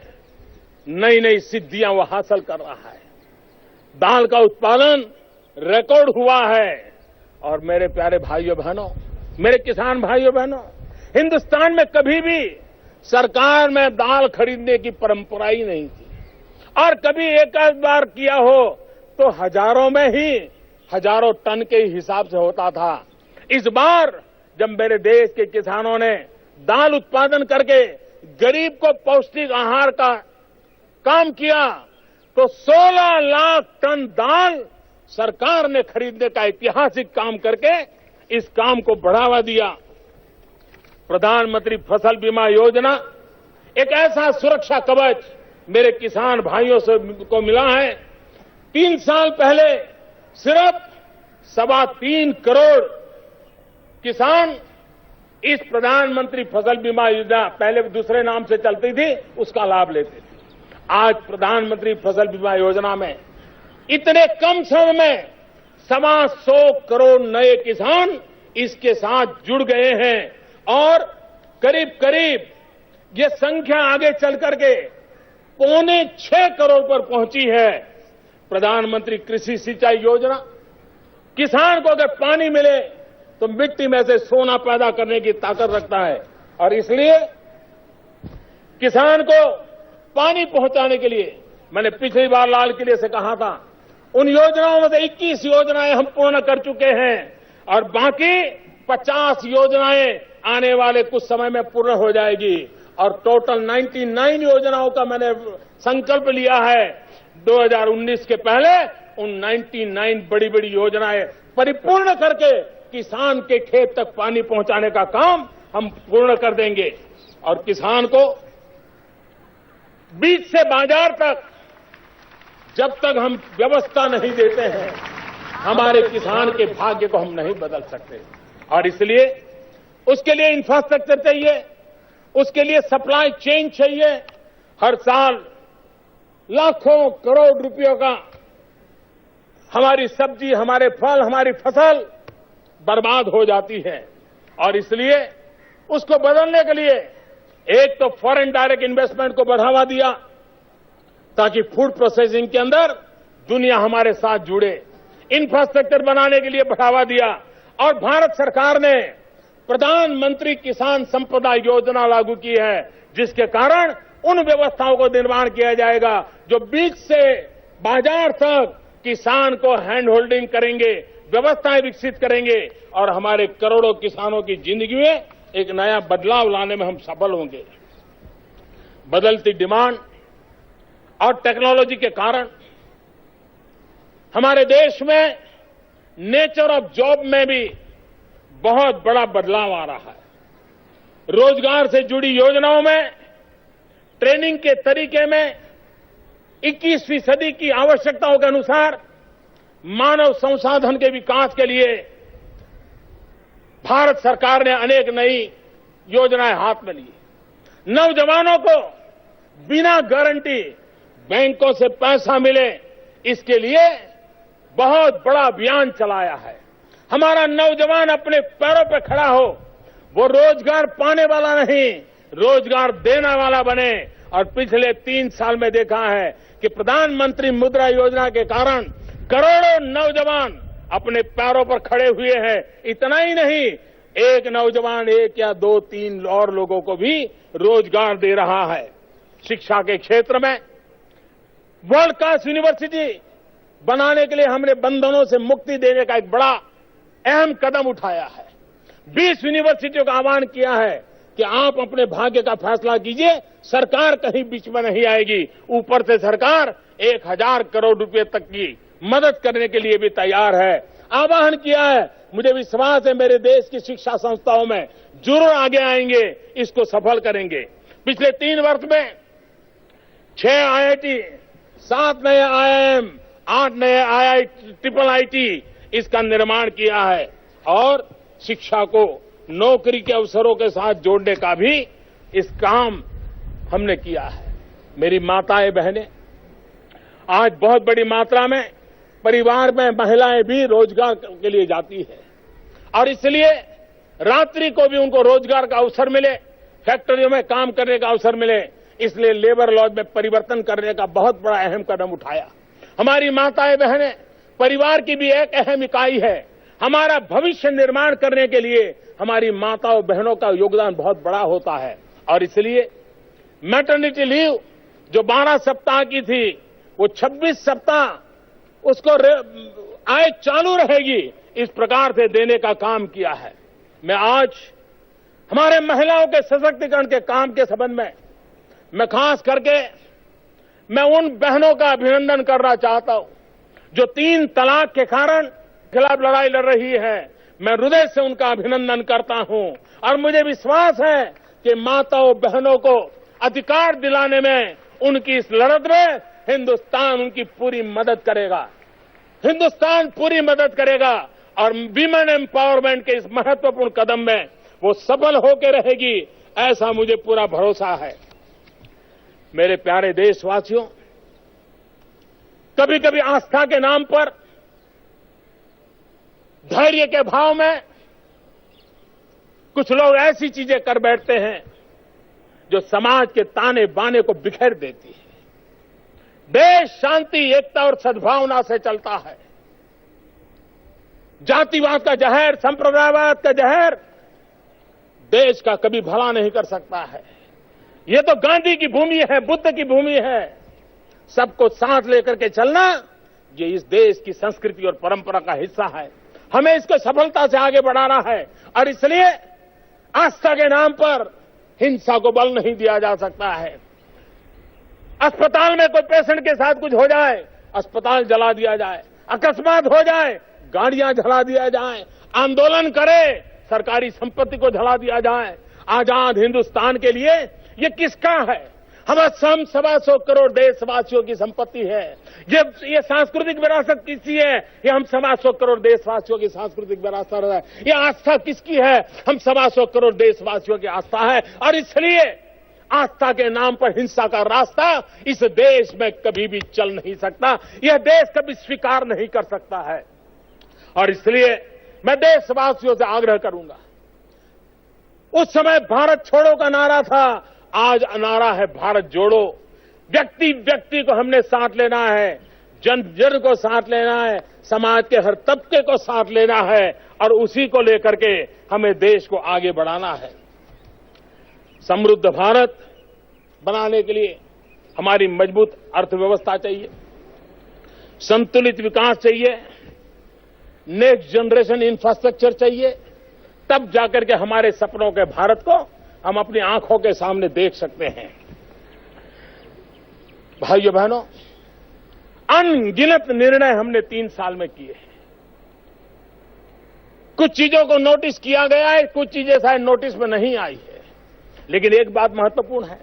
नई नई सिद्धियां वो हासिल कर रहा है। दाल का उत्पादन रिकॉर्ड हुआ है। और मेरे प्यारे भाइयों बहनों, मेरे किसान भाइयों बहनों, हिंदुस्तान में कभी भी सरकार में दाल खरीदने की परंपरा ही नहीं थी, और कभी एक आध बार किया हो तो हजारों में ही, हजारों टन के हिसाब से होता था। इस बार जब मेरे देश के किसानों ने दाल उत्पादन करके गरीब को पौष्टिक आहार का काम किया, तो 16 लाख टन दाल सरकार ने खरीदने का ऐतिहासिक काम करके इस काम को बढ़ावा दिया। प्रधानमंत्री फसल बीमा योजना एक ऐसा सुरक्षा कवच मेरे किसान भाइयों से को मिला है। 3 साल पहले सिर्फ 3.25 करोड़ किसान इस प्रधानमंत्री फसल बीमा योजना, पहले दूसरे नाम से चलती थी, उसका लाभ लेते थे। आज प्रधानमंत्री फसल बीमा योजना में इतने कम समय में 125 करोड़ नए किसान इसके साथ जुड़ गए हैं, और करीब करीब ये संख्या आगे चल करके 5.25 करोड़ पर पहुंची है। प्रधानमंत्री कृषि सिंचाई योजना, किसान को अगर पानी मिले तो मिट्टी में से सोना पैदा करने की ताकत रखता है, और इसलिए किसान को पानी पहुंचाने के लिए मैंने पिछली बार लाल किले से कहा था, उन योजनाओं में से 21 योजनाएं हम पूर्ण कर चुके हैं, और बाकी 50 योजनाएं आने वाले कुछ समय में पूर्ण हो जाएगी। और टोटल 99 योजनाओं का मैंने संकल्प लिया है। 2019 के पहले उन 99 बड़ी बड़ी योजनाएं परिपूर्ण करके किसान के खेत तक पानी पहुंचाने का काम हम पूर्ण कर देंगे। और किसान को बीज से बाजार तक जब तक हम व्यवस्था नहीं देते हैं, हमारे किसान के भाग्य को हम नहीं बदल सकते। और इसलिए उसके लिए इंफ्रास्ट्रक्चर चाहिए, उसके लिए सप्लाई चेन चाहिए। हर साल लाखों करोड़ रुपयों का हमारी सब्जी, हमारे फल, हमारी फसल बर्बाद हो जाती है, और इसलिए उसको बदलने के लिए एक तो फॉरेन डायरेक्ट इन्वेस्टमेंट को बढ़ावा दिया, ताकि फूड प्रोसेसिंग के अंदर दुनिया हमारे साथ जुड़े। इंफ्रास्ट्रक्चर बनाने के लिए बढ़ावा दिया, और भारत सरकार ने प्रधानमंत्री किसान संपदा योजना लागू की है, जिसके कारण उन व्यवस्थाओं को निर्माण किया जाएगा जो बीज से बाजार तक किसान को हैंड होल्डिंग करेंगे, व्यवस्थाएं विकसित करेंगे, और हमारे करोड़ों किसानों की जिंदगी में एक नया बदलाव लाने में हम सफल होंगे। बदलती डिमांड और टेक्नोलॉजी के कारण हमारे देश में नेचर ऑफ जॉब में भी बहुत बड़ा बदलाव आ रहा है। रोजगार से जुड़ी योजनाओं में ट्रेनिंग के तरीके में 21वीं सदी की आवश्यकताओं के अनुसार मानव संसाधन के विकास के लिए भारत सरकार ने अनेक नई योजनाएं हाथ में ली। नौजवानों को बिना गारंटी बैंकों से पैसा मिले, इसके लिए बहुत बड़ा अभियान चलाया है। हमारा नौजवान अपने पैरों पर खड़ा हो, वो रोजगार पाने वाला नहीं, रोजगार देने वाला बने। और पिछले 3 साल में देखा है कि प्रधानमंत्री मुद्रा योजना के कारण करोड़ों नौजवान अपने पैरों पर खड़े हुए हैं। इतना ही नहीं, एक नौजवान 1 या 2, 3 और लोगों को भी रोजगार दे रहा है। शिक्षा के क्षेत्र में वर्ल्ड क्लास यूनिवर्सिटी बनाने के लिए हमने बंधनों से मुक्ति देने का एक बड़ा अहम कदम उठाया है। 20 यूनिवर्सिटियों का आह्वान किया है कि आप अपने भाग्य का फैसला कीजिए, सरकार कहीं बीच में नहीं आएगी। ऊपर से सरकार 1000 करोड़ रुपए तक की मदद करने के लिए भी तैयार है। आह्वान किया है। मुझे विश्वास है मेरे देश की शिक्षा संस्थाओं में जरूर आगे आएंगे, इसको सफल करेंगे। पिछले 3 वर्ष में 6 IIT, 7 नए IIM, 8 नए IIT इसका निर्माण किया है और शिक्षा को नौकरी के अवसरों के साथ जोड़ने का भी इस काम हमने किया है। मेरी माताएं बहनें, आज बहुत बड़ी मात्रा में परिवार में महिलाएं भी रोजगार के लिए जाती है और इसलिए रात्रि को भी उनको रोजगार का अवसर मिले, फैक्ट्रियों में काम करने का अवसर मिले, इसलिए लेबर लॉज में परिवर्तन करने का बहुत बड़ा अहम कदम उठाया। हमारी माताएं बहनें परिवार की भी एक अहम इकाई है। हमारा भविष्य निर्माण करने के लिए हमारी माताओं बहनों का योगदान बहुत बड़ा होता है और इसलिए मैटरनिटी लीव जो 12 सप्ताह की थी वो 26 सप्ताह उसको आय चालू रहेगी, इस प्रकार से देने का काम किया है। मैं आज हमारे महिलाओं के सशक्तिकरण के काम के संबंध में मैं खास करके मैं उन बहनों का अभिनंदन करना चाहता हूं जो 3 तलाक के कारण खिलाफ लड़ाई लड़ रही है। मैं हृदय से उनका अभिनंदन करता हूं और मुझे विश्वास है कि माताओं बहनों को अधिकार दिलाने में उनकी इस लड़त में हिंदुस्तान उनकी पूरी मदद करेगा। हिंदुस्तान पूरी मदद करेगा और विमेन एम्पावरमेंट के इस महत्वपूर्ण कदम में वो सफल होकर रहेगी, ऐसा मुझे पूरा भरोसा है। मेरे प्यारे देशवासियों, कभी कभी आस्था के नाम पर धैर्य के भाव में कुछ लोग ऐसी चीजें कर बैठते हैं जो समाज के ताने बाने को बिखेर देती है। देश शांति, एकता और सद्भावना से चलता है। जातिवाद का जहर, संप्रदायवाद का जहर देश का कभी भला नहीं कर सकता है। ये तो गांधी की भूमि है, बुद्ध की भूमि है। सबको साथ लेकर के चलना ये इस देश की संस्कृति और परंपरा का हिस्सा है। हमें इसको सफलता से आगे बढ़ाना है और इसलिए आस्था के नाम पर हिंसा को बल नहीं दिया जा सकता है। अस्पताल में कोई पेशेंट के साथ कुछ हो जाए, अस्पताल जला दिया जाए, अकस्मात हो जाए, गाड़ियां जला दिया जाए, आंदोलन करे, सरकारी संपत्ति को जला दिया जाए। आजाद हिंदुस्तान के लिए ये किसका है? हम 125 करोड़ देशवासियों की संपत्ति है। ये सांस्कृतिक विरासत किसकी है? ये हम 125 करोड़ देशवासियों की सांस्कृतिक विरासत है। ये आस्था किसकी है? हम 125 करोड़ देशवासियों की आस्था है और इसलिए आस्था के नाम पर हिंसा का रास्ता इस देश में कभी भी चल नहीं सकता। यह देश कभी स्वीकार नहीं कर सकता है और इसलिए मैं देशवासियों से आग्रह करूंगा। उस समय भारत छोड़ो का नारा था, आज नारा है भारत जोड़ो। व्यक्ति व्यक्ति को हमने साथ लेना है, जन जन को साथ लेना है, समाज के हर तबके को साथ लेना है और उसी को लेकर के हमें देश को आगे बढ़ाना है। समृद्ध भारत बनाने के लिए हमारी मजबूत अर्थव्यवस्था चाहिए, संतुलित विकास चाहिए, नेक्स्ट जनरेशन इंफ्रास्ट्रक्चर चाहिए, तब जाकर के हमारे सपनों के भारत को हम अपनी आंखों के सामने देख सकते हैं। भाइयों बहनों, अनगिनत निर्णय हमने 3 साल में किए हैं। कुछ चीजों को नोटिस किया गया है, कुछ चीजें शायद नोटिस में नहीं आई है, लेकिन एक बात महत्वपूर्ण है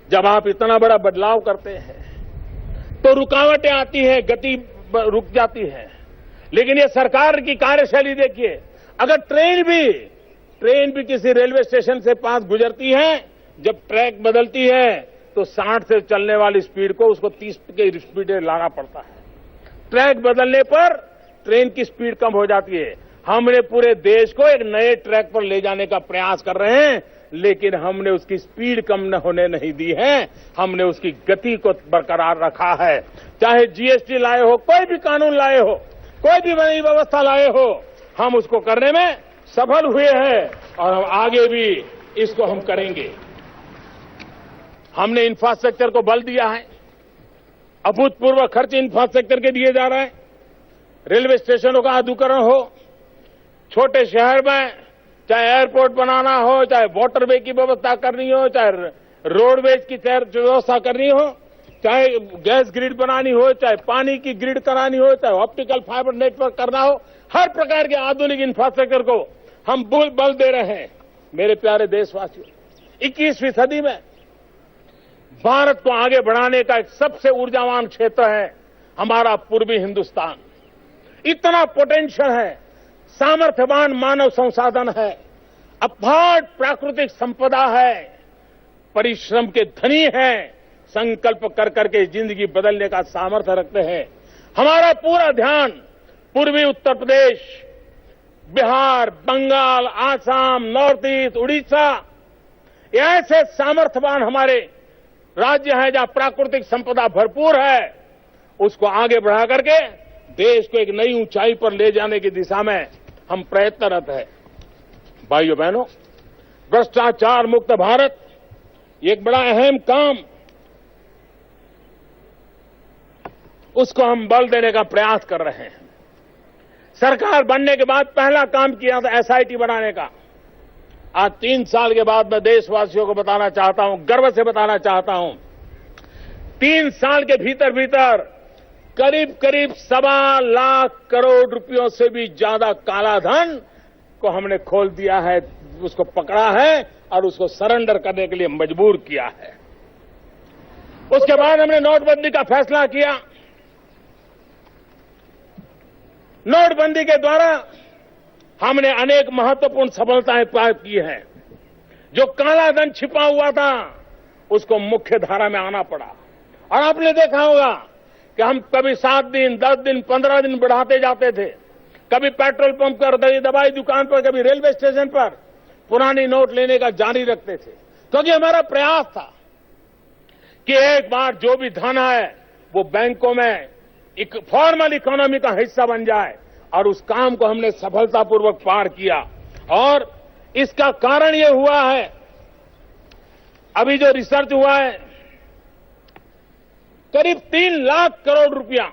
जब आप इतना बड़ा बदलाव करते हैं तो रुकावटें आती हैं, गति रुक जाती है। लेकिन ये सरकार की कार्यशैली देखिए, अगर ट्रेन भी किसी रेलवे स्टेशन से पास गुजरती है, जब ट्रैक बदलती है तो 60 से चलने वाली स्पीड को उसको 30 की स्पीड लाना पड़ता है। ट्रैक बदलने पर ट्रेन की स्पीड कम हो जाती है। हमने पूरे देश को एक नए ट्रैक पर ले जाने का प्रयास कर रहे हैं, लेकिन हमने उसकी स्पीड कम न होने नहीं दी है, हमने उसकी गति को बरकरार रखा है। चाहे जीएसटी लाए हो, कोई भी कानून लाए हो, कोई भी नई व्यवस्था लाए हो, हम उसको करने में सफल हुए हैं और हम आगे भी इसको हम करेंगे। हमने इंफ्रास्ट्रक्चर को बल दिया है, अभूतपूर्व खर्च इंफ्रास्ट्रक्चर के दिए जा रहे हैं। रेलवे स्टेशनों का आधुनिकीकरण हो, छोटे शहर में चाहे एयरपोर्ट बनाना हो, चाहे वाटरवे की व्यवस्था करनी हो, चाहे रोडवेज की व्यवस्था करनी हो, चाहे गैस ग्रिड बनानी हो, चाहे पानी की ग्रिड करानी हो, चाहे ऑप्टिकल फाइबर नेटवर्क करना हो, हर प्रकार के आधुनिक इंफ्रास्ट्रक्चर को हम बल दे रहे हैं। मेरे प्यारे देशवासियों, 21वीं सदी में भारत को आगे बढ़ाने का एक सबसे ऊर्जावान क्षेत्र है हमारा पूर्वी हिंदुस्तान। इतना पोटेंशियल है, सामर्थ्यवान मानव संसाधन है, अपार प्राकृतिक संपदा है, परिश्रम के धनी है, संकल्प कर करके जिंदगी बदलने का सामर्थ्य रखते हैं। हमारा पूरा ध्यान पूर्वी उत्तर प्रदेश, बिहार, बंगाल, आसाम, नॉर्थ ईस्ट, उड़ीसा, ऐसे सामर्थ्यवान हमारे राज्य हैं जहां प्राकृतिक संपदा भरपूर है, उसको आगे बढ़ा करके देश को एक नई ऊंचाई पर ले जाने की दिशा में हम प्रयत्नरत हैं। भाइयों बहनों, भ्रष्टाचार मुक्त भारत ये एक बड़ा अहम काम, उसको हम बल देने का प्रयास कर रहे हैं। सरकार बनने के बाद पहला काम किया था एसआईटी बनाने का। आज 3 साल के बाद मैं देशवासियों को बताना चाहता हूं, गर्व से बताना चाहता हूं, 3 साल के भीतर करीब 1.25 लाख करोड़ रुपयों से भी ज्यादा काला धन को हमने खोल दिया है, उसको पकड़ा है और उसको सरेंडर करने के लिए मजबूर किया है। उसके बाद हमने नोटबंदी का फैसला किया। नोटबंदी के द्वारा हमने अनेक महत्वपूर्ण सफलताएं प्राप्त की हैं। जो काला धन छिपा हुआ था उसको मुख्य धारा में आना पड़ा। और आपने देखा होगा कि हम कभी 7 दिन, 10 दिन, 15 दिन बढ़ाते जाते थे, कभी पेट्रोल पंप पर, कभी दवाई दुकान पर, कभी रेलवे स्टेशन पर पुरानी नोट लेने का जारी रखते थे, क्योंकि हमारा प्रयास था कि एक बार जो भी धन है वो बैंकों में एक फॉर्मल इकोनॉमी का हिस्सा बन जाए, और उस काम को हमने सफलतापूर्वक पार किया। और इसका कारण ये हुआ है, अभी जो रिसर्च हुआ है, करीब 3 लाख करोड़ रुपया,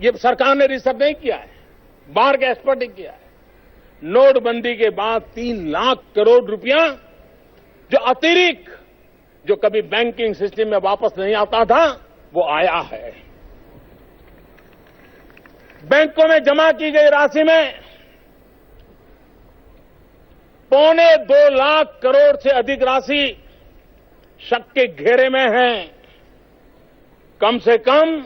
ये सरकार ने रिसर्च नहीं किया है, बाहर के एक्सपर्ट ने किया है। नोटबंदी के बाद 3 लाख करोड़ रुपया जो अतिरिक्त, जो कभी बैंकिंग सिस्टम में वापस नहीं आता था, वो आया है। बैंकों में जमा की गई राशि में 2.25 लाख करोड़ से अधिक राशि शक के घेरे में है। कम से कम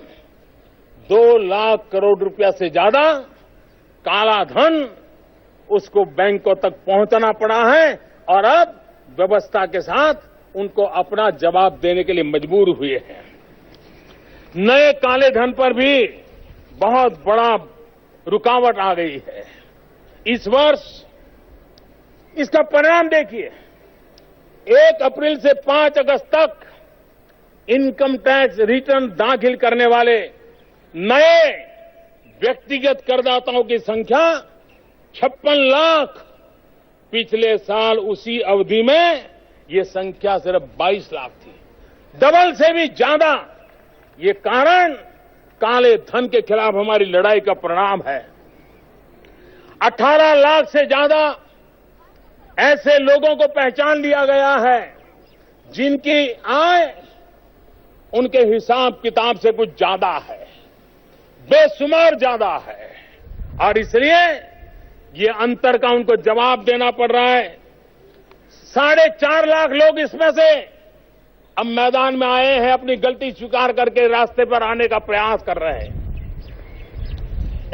2 लाख करोड़ रुपया से ज्यादा काला धन उसको बैंकों तक पहुंचना पड़ा है, और अब व्यवस्था के साथ उनको अपना जवाब देने के लिए मजबूर हुए हैं। नए काले धन पर भी बहुत बड़ा रुकावट आ गई है। इस वर्ष इसका परिणाम देखिए, 1 अप्रैल से 5 अगस्त तक इनकम टैक्स रिटर्न दाखिल करने वाले नए व्यक्तिगत करदाताओं की संख्या 56 लाख। पिछले साल उसी अवधि में ये संख्या सिर्फ 22 लाख थी, डबल से भी ज्यादा। ये कारण काले धन के खिलाफ हमारी लड़ाई का परिणाम है। 18 लाख से ज्यादा ऐसे लोगों को पहचान लिया गया है जिनकी आय उनके हिसाब किताब से कुछ ज्यादा है, बेशुमार ज्यादा है, और इसलिए ये अंतर का उनको जवाब देना पड़ रहा है। 4.5 लाख लोग इसमें से अब मैदान में आए हैं, अपनी गलती स्वीकार करके रास्ते पर आने का प्रयास कर रहे हैं।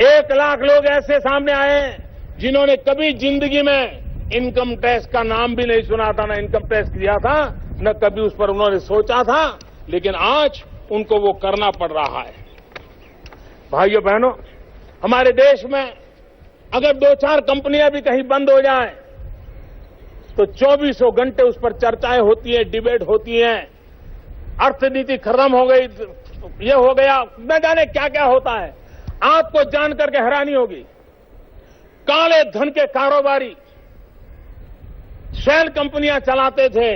1 लाख लोग ऐसे सामने आए हैं जिन्होंने कभी जिंदगी में इनकम टैक्स का नाम भी नहीं सुना था, न इनकम टैक्स दिया था, न कभी उस पर उन्होंने सोचा था, लेकिन आज उनको वो करना पड़ रहा है। भाइयों बहनों, हमारे देश में अगर 2-4 कंपनियां भी कहीं बंद हो जाएं, तो 24 घंटे उस पर चर्चाएं होती हैं, डिबेट होती हैं, अर्थनीति खत्म हो गई, ये हो गया, न जाने क्या क्या होता है। आपको जान करके हैरानी होगी, काले धन के कारोबारी शेल कंपनियां चलाते थे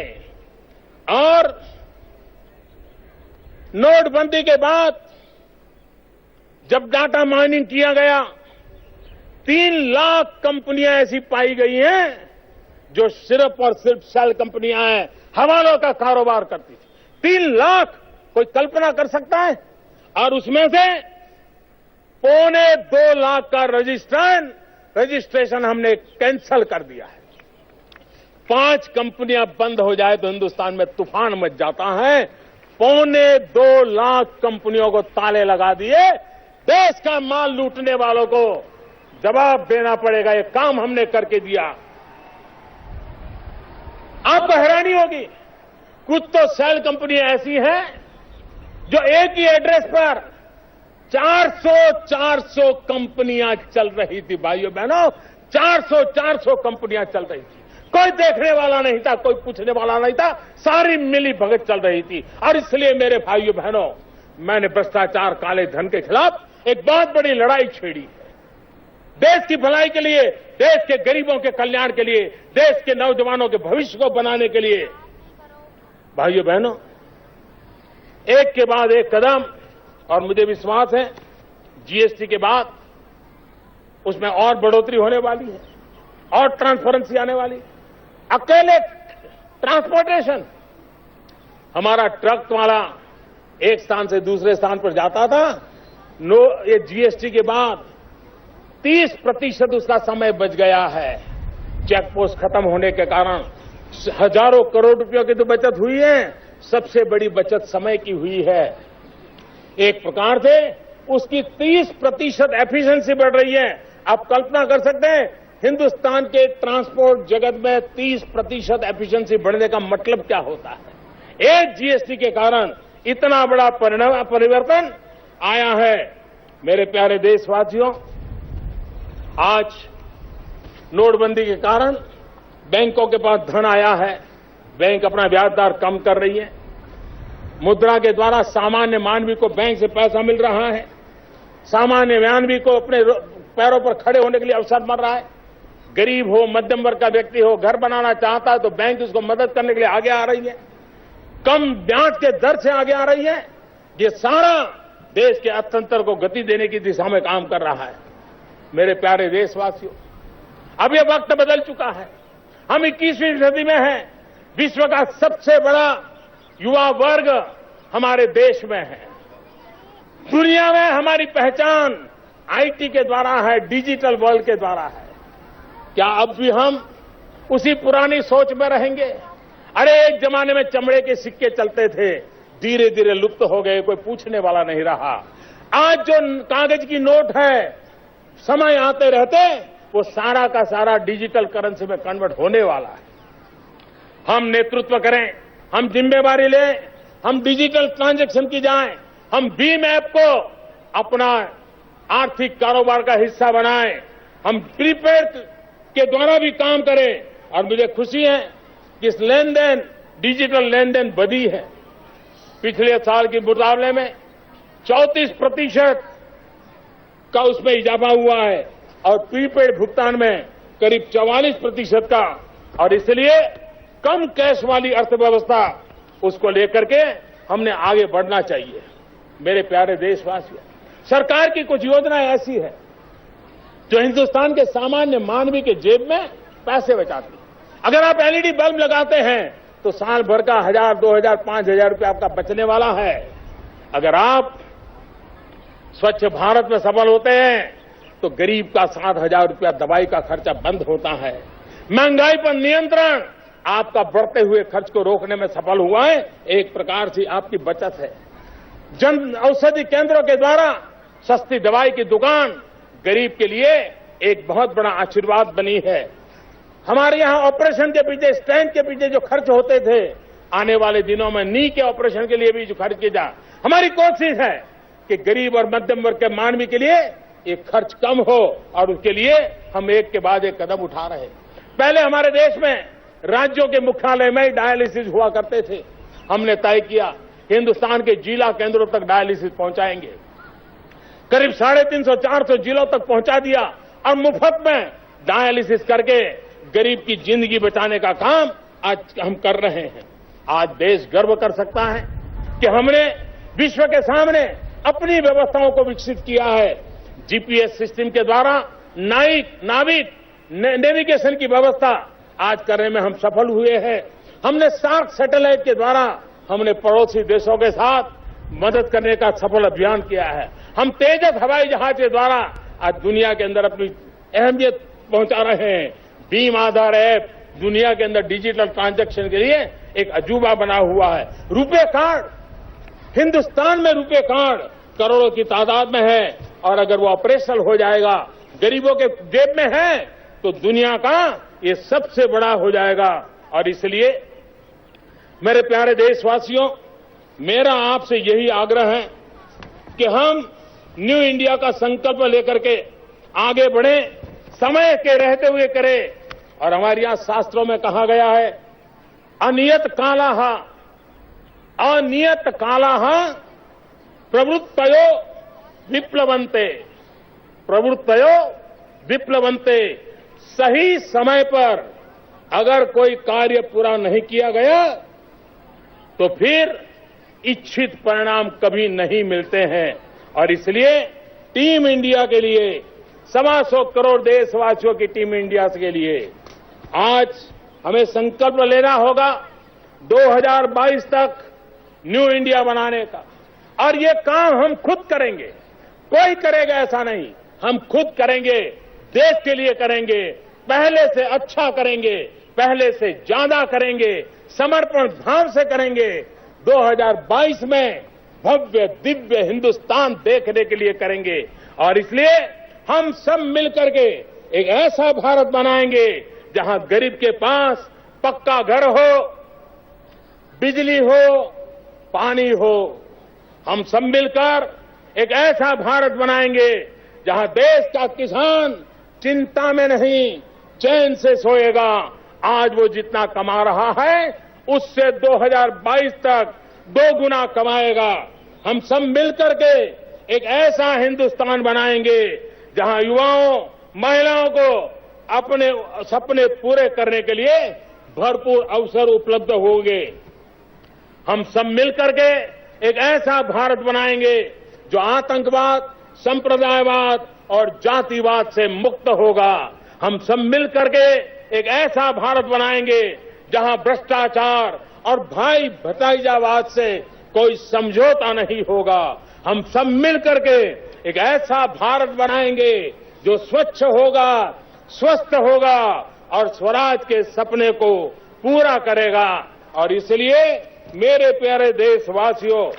और नोटबंदी के बाद जब डाटा माइनिंग किया गया, 3 लाख कंपनियां ऐसी पाई गई हैं जो सिर्फ और सिर्फ शेल कंपनियां हैं, हवालों का कारोबार करती थी। 3 लाख, कोई कल्पना कर सकता है? और उसमें से 2.25 लाख का रजिस्ट्रेशन हमने कैंसल कर दिया है। 5 कंपनियां बंद हो जाए तो हिंदुस्तान में तूफान मच जाता है। 2.25 लाख कंपनियों को ताले लगा दिए। देश का माल लूटने वालों को जवाब देना पड़ेगा, ये काम हमने करके दिया। आपको हैरानी होगी, कुछ तो सेल कंपनियां ऐसी हैं जो एक ही एड्रेस पर 400 कंपनियां चल रही थी। भाइयों बहनों, 400 कंपनियां चल रही थी। कोई देखने वाला नहीं था, कोई पूछने वाला नहीं था, सारी मिली भगत चल रही थी। और इसलिए मेरे भाइयों बहनों, मैंने भ्रष्टाचार, काले धन के खिलाफ एक बहुत बड़ी लड़ाई छेड़ी है। देश की भलाई के लिए, देश के गरीबों के कल्याण के लिए, देश के नौजवानों के भविष्य को बनाने के लिए। भाइयों बहनों, एक के बाद एक कदम, और मुझे विश्वास है जीएसटी के बाद उसमें और बढ़ोतरी होने वाली है और ट्रांसपेरेंसी आने वाली। अकेले ट्रांसपोर्टेशन, हमारा ट्रक वाला एक स्थान से दूसरे स्थान पर जाता था, ये जीएसटी के बाद 30% उसका समय बच गया है। चेक पोस्ट खत्म होने के कारण हजारों करोड़ रुपयों की तो बचत हुई है, सबसे बड़ी बचत समय की हुई है। एक प्रकार से उसकी 30% एफिशिएंसी बढ़ रही है। आप कल्पना कर सकते हैं हिंदुस्तान के ट्रांसपोर्ट जगत में 30% एफिशिएंसी बढ़ने का मतलब क्या होता है। एक जीएसटी के कारण इतना बड़ा परिवर्तन आया है। मेरे प्यारे देशवासियों, आज नोटबंदी के कारण बैंकों के पास धन आया है, बैंक अपना ब्याज दर कम कर रही है। मुद्रा के द्वारा सामान्य मानवी को बैंक से पैसा मिल रहा है। सामान्य मानवी को अपने पैरों पर खड़े होने के लिए अवसर मिल रहा है। गरीब हो, मध्यम वर्ग का व्यक्ति हो, घर बनाना चाहता है तो बैंक उसको मदद करने के लिए आगे आ रही है, कम ब्याज के दर से आगे आ रही है। ये सारा देश के अर्थतंत्र को गति देने की दिशा में काम कर रहा है। मेरे प्यारे देशवासियों, अब ये वक्त बदल चुका है। हम 21वीं सदी में हैं। विश्व का सबसे बड़ा युवा वर्ग हमारे देश में है। दुनिया में हमारी पहचान आईटी के द्वारा है, डिजिटल वर्ल्ड के द्वारा है। क्या अब भी हम उसी पुरानी सोच में रहेंगे? अरे एक जमाने में चमड़े के सिक्के चलते थे, धीरे धीरे लुप्त हो गए, कोई पूछने वाला नहीं रहा। आज जो कागज की नोट है, समय आते रहते वो सारा का सारा डिजिटल करेंसी में कन्वर्ट होने वाला है। हम नेतृत्व करें, हम जिम्मेवारी लें, हम डिजिटल ट्रांजैक्शन की जाएं, हम भीम ऐप को अपना आर्थिक कारोबार का हिस्सा बनाएं, हम प्रीपेड के द्वारा भी काम करें। और मुझे खुशी है कि इस लेनदेन, डिजिटल लेनदेन बढ़ी है। पिछले साल के मुकाबले में 34% का उसमें इजाफा हुआ है और प्रीपेड भुगतान में करीब 44% का। और इसलिए कम कैश वाली अर्थव्यवस्था, उसको लेकर के हमने आगे बढ़ना चाहिए। मेरे प्यारे देशवासियों, सरकार की कुछ योजनाएं ऐसी है जो हिंदुस्तान के सामान्य मानवी के जेब में पैसे बचाती है। अगर आप एलईडी बल्ब लगाते हैं तो साल भर का 1000, 2000, 5000 रुपये आपका बचने वाला है। अगर आप स्वच्छ भारत में सफल होते हैं तो गरीब का 7000 रुपया दवाई का खर्चा बंद होता है। महंगाई पर नियंत्रण, आपका बढ़ते हुए खर्च को रोकने में सफल हुआ है, एक प्रकार से आपकी बचत है। जन औषधि केंद्रों के द्वारा सस्ती दवाई की दुकान गरीब के लिए एक बहुत बड़ा आशीर्वाद बनी है। हमारे यहां ऑपरेशन के पीछे, स्टेंट के पीछे जो खर्च होते थे, आने वाले दिनों में नी के ऑपरेशन के लिए भी जो खर्च किया जा, हमारी कोशिश है कि गरीब और मध्यम वर्ग के मानवी के लिए एक खर्च कम हो, और उसके लिए हम एक के बाद एक कदम उठा रहे हैं। पहले हमारे देश में राज्यों के मुख्यालय में डायलिसिस हुआ करते थे। हमने तय किया हिंदुस्तान के जिला केंद्रों तक डायलिसिस पहुंचाएंगे। करीब 350-400 जिलों तक पहुंचा दिया और मुफ्त में डायलिसिस करके गरीब की जिंदगी बचाने का काम आज हम कर रहे हैं। आज देश गर्व कर सकता है कि हमने विश्व के सामने अपनी व्यवस्थाओं को विकसित किया है। जीपीएस सिस्टम के द्वारा नाविक नेविगेशन की व्यवस्था आज करने में हम सफल हुए हैं। हमने सार्क सैटेलाइट के द्वारा हमने पड़ोसी देशों के साथ मदद करने का सफल अभियान किया है। हम तेजस हवाई जहाज के द्वारा आज दुनिया के अंदर अपनी अहमियत पहुंचा रहे हैं। भीम आधार ऐप दुनिया के अंदर डिजिटल ट्रांजैक्शन के लिए एक अजूबा बना हुआ है। रुपे कार्ड, हिंदुस्तान में रुपे कार्ड करोड़ों की तादाद में है, और अगर वो ऑपरेशनल हो जाएगा, गरीबों के जेब में है, तो दुनिया का ये सबसे बड़ा हो जाएगा। और इसलिए मेरे प्यारे देशवासियों, मेरा आपसे यही आग्रह है कि हम न्यू इंडिया का संकल्प लेकर के आगे बढ़े, समय के रहते हुए करें। और हमारे यहां शास्त्रों में कहा गया है, अनियत कालाह प्रवृत्तयो विप्लवन्ते। सही समय पर अगर कोई कार्य पूरा नहीं किया गया तो फिर इच्छित परिणाम कभी नहीं मिलते हैं। और इसलिए टीम इंडिया के लिए, 125 करोड़ देशवासियों की टीम इंडिया के लिए आज हमें संकल्प लेना होगा 2022 तक न्यू इंडिया बनाने का। और ये काम हम खुद करेंगे, कोई करेगा ऐसा नहीं, हम खुद करेंगे, देश के लिए करेंगे, पहले से अच्छा करेंगे, पहले से ज्यादा करेंगे, समर्पण भाव से करेंगे। 2022 में भव्य दिव्य हिंदुस्तान देखने के लिए करेंगे। और इसलिए हम सब मिलकर के एक ऐसा भारत बनाएंगे जहां गरीब के पास पक्का घर हो, बिजली हो, पानी हो। हम सब मिलकर एक ऐसा भारत बनाएंगे जहां देश का किसान चिंता में नहीं, चैन से सोएगा। आज वो जितना कमा रहा है उससे 2022 तक 2 गुना कमाएगा। हम सब मिलकर के एक ऐसा हिंदुस्तान बनाएंगे जहां युवाओं, महिलाओं को अपने सपने पूरे करने के लिए भरपूर अवसर उपलब्ध होंगे। हम सब मिलकर के एक ऐसा भारत बनाएंगे जो आतंकवाद, संप्रदायवाद और जातिवाद से मुक्त होगा। हम सब मिलकर के एक ऐसा भारत बनाएंगे जहां भ्रष्टाचार और भाई भतीजावाद से कोई समझौता नहीं होगा। हम सब मिलकर के एक ऐसा भारत बनाएंगे जो स्वच्छ होगा, स्वस्थ होगा और स्वराज के सपने को पूरा करेगा। और इसलिए मेरे प्यारे देशवासियों,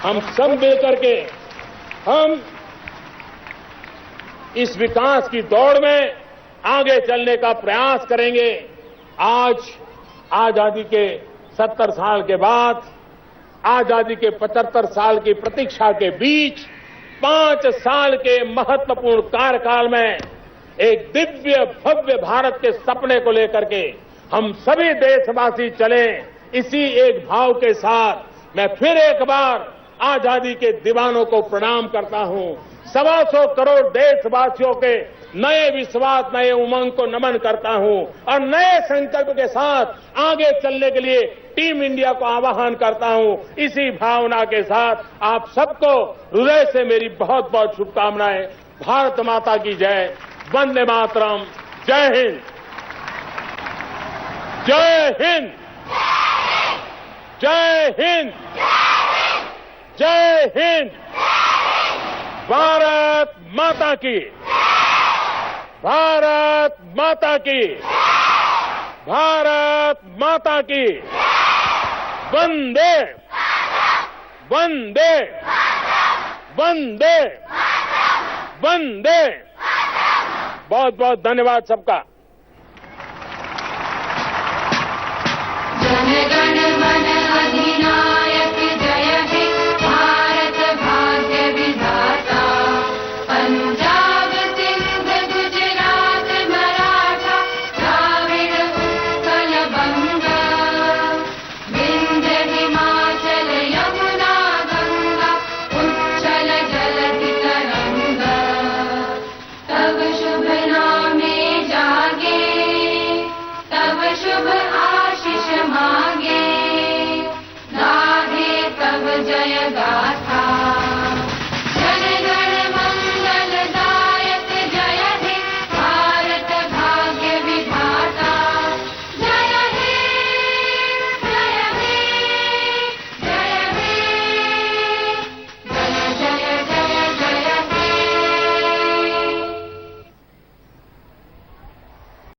हम सब मिलकर के हम इस विकास की दौड़ में आगे चलने का प्रयास करेंगे। आज आजादी के 70 साल के बाद, आजादी के 75 साल की प्रतीक्षा के बीच 5 साल के महत्वपूर्ण कार्यकाल में एक दिव्य भव्य भारत के सपने को लेकर के हम सभी देशवासी चले। इसी एक भाव के साथ मैं फिर एक बार आजादी के दीवानों को प्रणाम करता हूं। 125 करोड़ देशवासियों के नए विश्वास, नए उमंग को नमन करता हूं और नए संकल्प के साथ आगे चलने के लिए टीम इंडिया को आह्वान करता हूं। इसी भावना के साथ आप सबको हृदय से मेरी बहुत बहुत शुभकामनाएं। भारत माता की जय। वंदे मातरम। जय हिंद, जय हिंद, जय हिंद, जय हिंद। भारत माता की, भारत माता की, भारत माता की वंदे वंदे वंदे वंदे। बहुत बहुत धन्यवाद सबका।